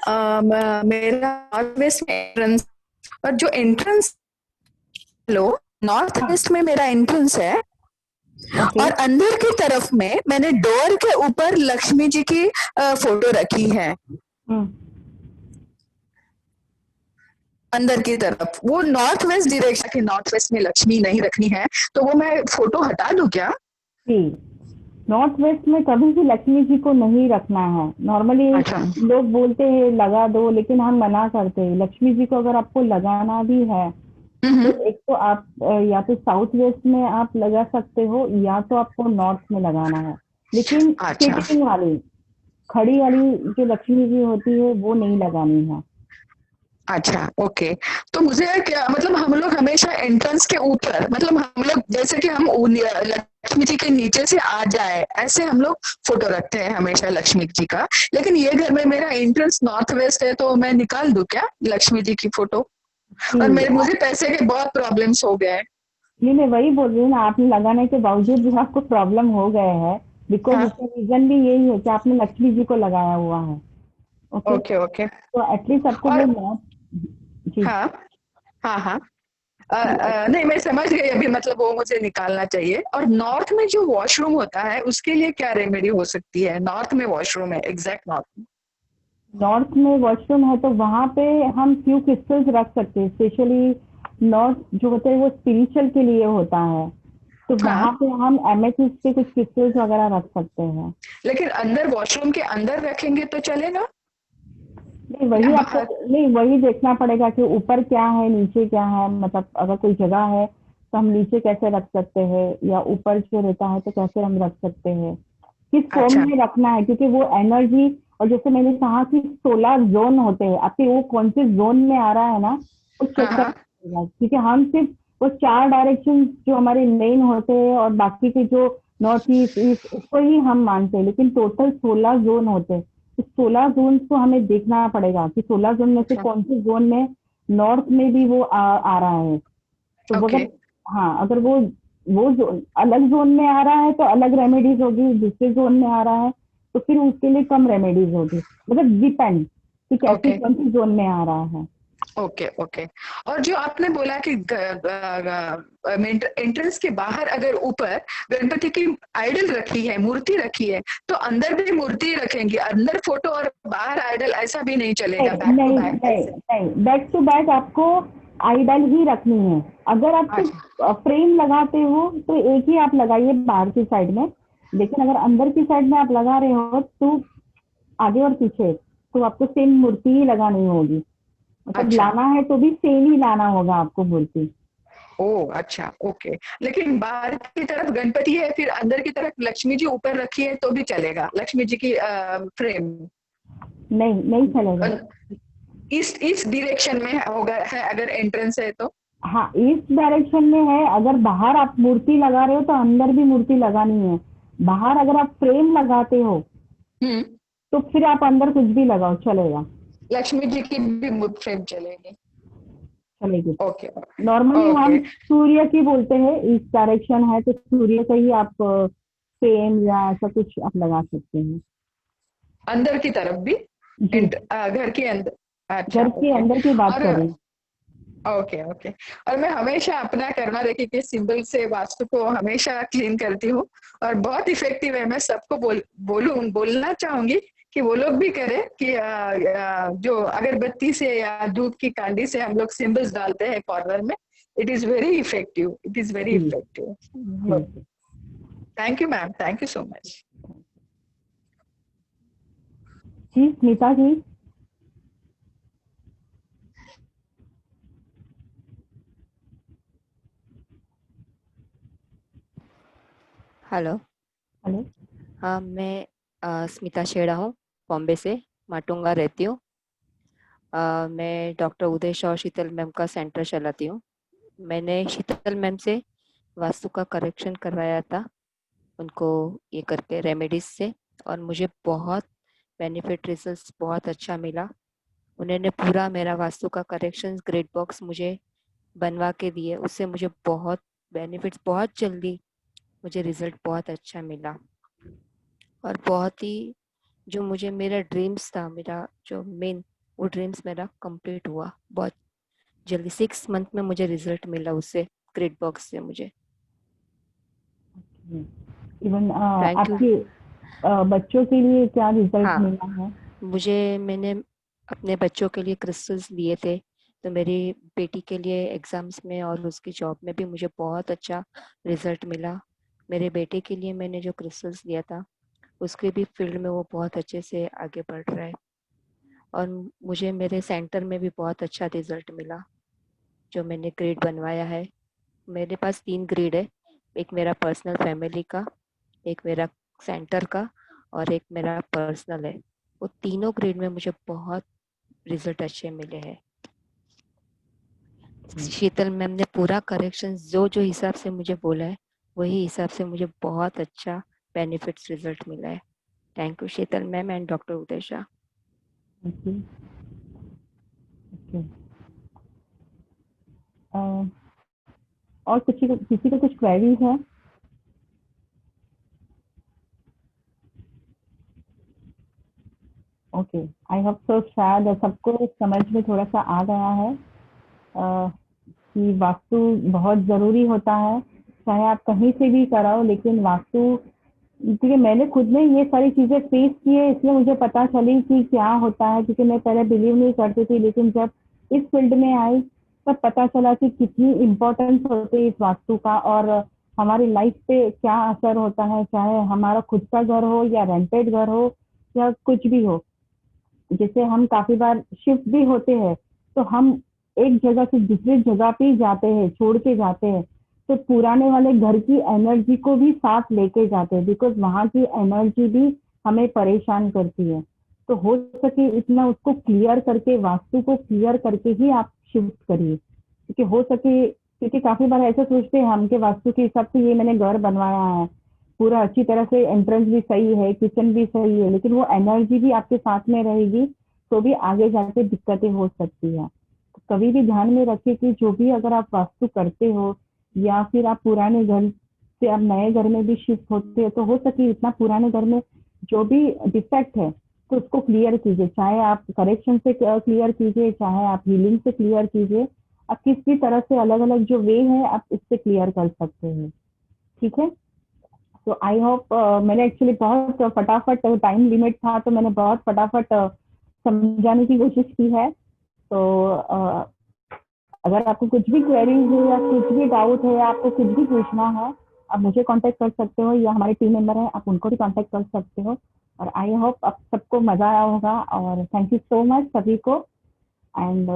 मेरा नॉर्थ वेस्ट एंट्रेंस और जो एंट्रेंस, हेलो, नॉर्थ वेस्ट में मेरा एंट्रेंस है और अंदर की तरफ में मैंने डोर के ऊपर लक्ष्मी जी की फोटो रखी है। अंदर की तरफ वो नॉर्थ वेस्ट डायरेक्शन के, नॉर्थ वेस्ट में लक्ष्मी नहीं रखनी है, तो वो मैं फोटो हटा दूं क्या? नॉर्थ वेस्ट में कभी भी लक्ष्मी जी को नहीं रखना है। नॉर्मली लोग बोलते हैं लगा दो, लेकिन हम मना करते हैं। लक्ष्मी जी को अगर आपको लगाना भी है तो एक तो आप या तो साउथ वेस्ट में आप लगा सकते हो, या तो आपको नॉर्थ में लगाना है। लेकिन सिटिंग वाली, खड़ी वाली जो लक्ष्मी जी होती है वो नहीं लगानी है। अच्छा, ओके। तो मुझे क्या मतलब, हम लोग हमेशा एंट्रेंस के ऊपर, मतलब हम लोग जैसे कि हम लक्ष्मी जी के नीचे से आ जाए, ऐसे हम लोग फोटो रखते हैं हमेशा लक्ष्मी जी का। लेकिन ये घर में मेरा एंट्रेंस नॉर्थ वेस्ट है, तो मैं निकाल दूं क्या लक्ष्मी जी की फोटो? और मुझे पैसे के बहुत प्रॉब्लम्स हो गए। नहीं, मैं वही बोल रही हूँ ना, आपने लगाने के बावजूद भी आपको प्रॉब्लम हो गए हैं, बिकॉज उसका रीजन भी यही है कि आपने लक्ष्मी जी को लगाया हुआ है। Okay okay. तो एटलीस्ट आपको वो नॉर्थ। हाँ हाँ हाँ। नहीं, मैं समझ गई अभी, मतलब वो मुझे निकालना चाहिए। और नॉर्थ में जो वॉशरूम होता है उसके लिए क्या रेमेडी हो सकती है? नॉर्थ में वॉशरूम है, एग्जैक्ट नॉर्थ में वॉशरूम है, तो वहां पे हम फ्यू क्रिस्टल्स रख सकते हैं। स्पेशली नॉर्थ जो होता है वो स्पिरिचुअल के लिए होता है, तो वहां पे हम एमेथिस्ट के कुछ क्रिस्टल्स वगैरह रख सकते हैं। लेकिन अंदर वॉशरूम के अंदर रखेंगे तो चलेगा? नहीं, वही आपको नहीं, वही देखना पड़ेगा कि ऊपर क्या है नीचे क्या है। मतलब अगर कोई जगह है तो हम नीचे कैसे रख सकते हैं, या ऊपर जो रहता है तो कैसे हम रख सकते हैं, किस फॉर्म में रखना है। क्योंकि वो एनर्जी, और जैसे मैंने कहा कि 16 जोन होते हैं, आपके वो कौन से जोन में आ रहा है ना, वो चेक करना पड़ेगा। क्योंकि हम सिर्फ वो 4 डायरेक्शन जो हमारे मेन होते हैं और बाकी के जो नॉर्थ ईस्ट ईस्ट उसको ही हम मानते हैं, लेकिन टोटल 16 जोन होते हैं। 16 जोन को हमें देखना पड़ेगा कि 16 जोन में से कौन से जोन में नॉर्थ में भी वो आ रहा है। तो वो अगर वो जोन अलग जोन में आ रहा है तो अलग रेमेडीज होगी, दूसरे जोन में आ रहा है तो फिर उसके लिए कम रेमेडीज होगी। मतलब डिपेंड कि कैसे कौन सी जोन में आ रहा है। Okay okay. और जो आपने बोला कि एंट्रेंस के बाहर अगर ऊपर गणपति की आइडल रखी है, मूर्ति रखी है, तो अंदर भी मूर्ति रखेंगे, अंदर फोटो और बाहर आइडल, ऐसा भी नहीं चलेगा? नहीं, बैक टू बैक आपको आइडल ही रखनी है। अगर आप फ्रेम लगाते हो तो एक ही आप लगाइए बाहर की साइड में, लेकिन अगर अंदर की साइड में आप लगा रहे हो तो आगे और पीछे तो आपको सेम मूर्ति ही लगानी होगी। मतलब लाना है तो भी सेम ही लाना होगा आपको मूर्ति। ओह अच्छा, ओके। लेकिन बाहर की तरफ गणपति है, फिर अंदर की तरफ लक्ष्मी जी ऊपर रखी है तो भी चलेगा? लक्ष्मी जी की फ्रेम नहीं चलेगा। ईस्ट डायरेक्शन में होगा है अगर एंट्रेंस है तो? हाँ, ईस्ट डायरेक्शन में है। अगर बाहर आप मूर्ति लगा रहे हो तो अंदर भी मूर्ति लगानी है। बाहर अगर आप फ्रेम लगाते हो तो फिर आप अंदर कुछ भी लगाओ, चलेगा। लक्ष्मी जी की भी फ्रेम चलेगी? ओके। नॉर्मली हम सूर्य की बोलते हैं, ईस्ट डायरेक्शन है तो सूर्य का ही आप फ्रेम या ऐसा कुछ आप लगा सकते हैं। अंदर की तरफ भी? घर के अंदर? अच्छा, घर के अंदर की बात कर रही हूँ। Okay okay. और मैं हमेशा अपना कर्मा रेखी के सिंबल से वास्तु को हमेशा क्लीन करती हूँ और बहुत इफेक्टिव है। मैं सबको बोलना चाहूंगी कि वो लोग भी करें कि जो अगरबत्ती से या दूध की कांडी से हम लोग सिंबल्स डालते हैं कॉर्नर में, it is very effective, it is very effective. Thank you ma'am, thank you so much. जी स्मिता जी। हेलो। हेलो। हाँ, मैं स्मिता शेड़ा हूँ, बॉम्बे से, माटुंगा रहती हूँ। मैं डॉक्टर उदय शाह और शीतल मैम का सेंटर चलाती हूँ। मैंने शीतल मैम से वास्तु का करेक्शन करवाया था, उनको ये करके रेमेडीज से, और मुझे बहुत बेनिफिट रिजल्ट्स बहुत अच्छा मिला। उन्होंने पूरा मेरा वास्तु का करेक्शन ग्रेड बॉक्स मुझे बनवा के दिए, उससे मुझे बहुत बेनिफिट्स, बहुत जल्दी मुझे रिजल्ट बहुत अच्छा मिला। और बहुत ही जो मुझे मेरा ड्रीम्स था, मेरा जो मेन वो ड्रीम्स मेरा कंप्लीट हुआ बहुत जल्दी। 6 मंथ में मुझे रिजल्ट मिला उससे, ग्रेड बॉक्स से मुझे। Even thank you. आपके बच्चों के लिए क्या रिजल्ट हाँ, मिला है? मैंने अपने बच्चों के लिए क्रिस्टल्स लिए थे, तो मेरी बेटी के लिए एग्जाम्स में और उसकी जॉब में भी मुझे बहुत अच्छा रिजल्ट मिला। मेरे बेटे के लिए मैंने जो क्रिस्टल्स लिया था, उसके भी फील्ड में वो बहुत अच्छे से आगे बढ़ रहा है। और मुझे मेरे सेंटर में भी बहुत अच्छा रिजल्ट मिला, जो मैंने ग्रेड बनवाया है। मेरे पास 3 ग्रेड है, एक मेरा पर्सनल फैमिली का, एक मेरा सेंटर का, और एक मेरा पर्सनल है। वो तीनों ग्रेड में मुझे बहुत रिजल्ट अच्छे मिले हैं। शीतल मैम ने पूरा करेक्शन जो जो हिसाब से मुझे बोला है, वही हिसाब से मुझे बहुत अच्छा बेनिफिट्स रिजल्ट मिला है। Thank you Sheetal ma'am and doctor Uday Shah. और किसी को कुछ क्वेरीज है? ओके, आई होप सो शायद सबको समझ में थोड़ा सा आ गया है कि वास्तु बहुत जरूरी होता है, चाहे आप कहीं से भी कराओ, लेकिन वास्तु, क्योंकि मैंने खुद में ये सारी चीजें फेस की है, इसलिए मुझे पता चली कि क्या होता है, क्योंकि मैं पहले बिलीव नहीं करती थी, लेकिन जब इस फील्ड में आई तब पता चला कि कितनी इम्पोर्टेंस होती है इस वास्तु का, और हमारी लाइफ पे क्या असर होता है, चाहे हमारा खुद का घर हो या रेंटेड घर हो या कुछ भी हो। जैसे हम काफी बार शिफ्ट भी होते हैं, तो हम एक जगह से दूसरी जगह पे जाते हैं, छोड़ के जाते हैं, तो पुराने वाले घर की एनर्जी को भी साथ लेके जाते हैं, बिकॉज वहां की एनर्जी भी हमें परेशान करती है। तो हो सके इतना उसको क्लियर करके, वास्तु को क्लियर करके ही आप शिफ्ट करिए, क्योंकि हो सके, क्योंकि काफी बार ऐसे सोचते हैं हम कि वास्तु के हिसाब से ये मैंने घर बनवाया है, पूरा अच्छी तरह से, एंट्रेंस भी सही है, किचन भी सही है, लेकिन वो एनर्जी भी आपके साथ में रहेगी तो भी आगे जाके दिक्कतें हो सकती है। तो कभी भी ध्यान में रखिए कि जो भी अगर आप वास्तु करते हो या फिर आप पुराने घर से आप नए घर में भी शिफ्ट होते हो, तो हो सके इतना पुराने घर में जो भी डिफेक्ट है तो उसको क्लियर कीजिए, चाहे आप करेक्शन से क्लियर कीजिए, चाहे आप हीलिंग से क्लियर कीजिए, आप किस भी तरह से अलग अलग जो वे है आप इससे क्लियर कर सकते हैं। ठीक है, तो आई होप मैंने एक्चुअली बहुत फटाफट, टाइम लिमिट था तो मैंने बहुत फटाफट समझाने की कोशिश की है। तो अगर आपको कुछ भी क्वेरीज है या कुछ भी डाउट है या आपको कुछ भी पूछना है, आप मुझे कांटेक्ट कर सकते हो, या हमारे टीम मेंबर हैं आप उनको भी कांटेक्ट कर सकते हो। और आई होप आप सबको मजा आया होगा, और थैंक यू सो मच सभी को। एंड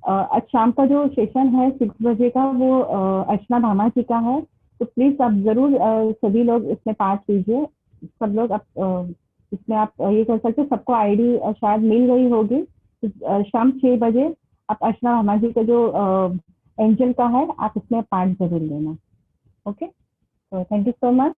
आज शाम का जो सेशन है 6 बजे का, वो अर्चना भामा जी का है, तो प्लीज आप जरूर सभी लोग इसमें पार्ट लीजिए। सब लोग इसमें आप ये कर सकते हो, सबको आईडी शायद मिल गई होगी। शाम 6 बजे आप अर्चना भामा जी का जो एंजल का है, आप इसमें पार्ट जरूर लेना। ओके, तो थैंक यू सो मच।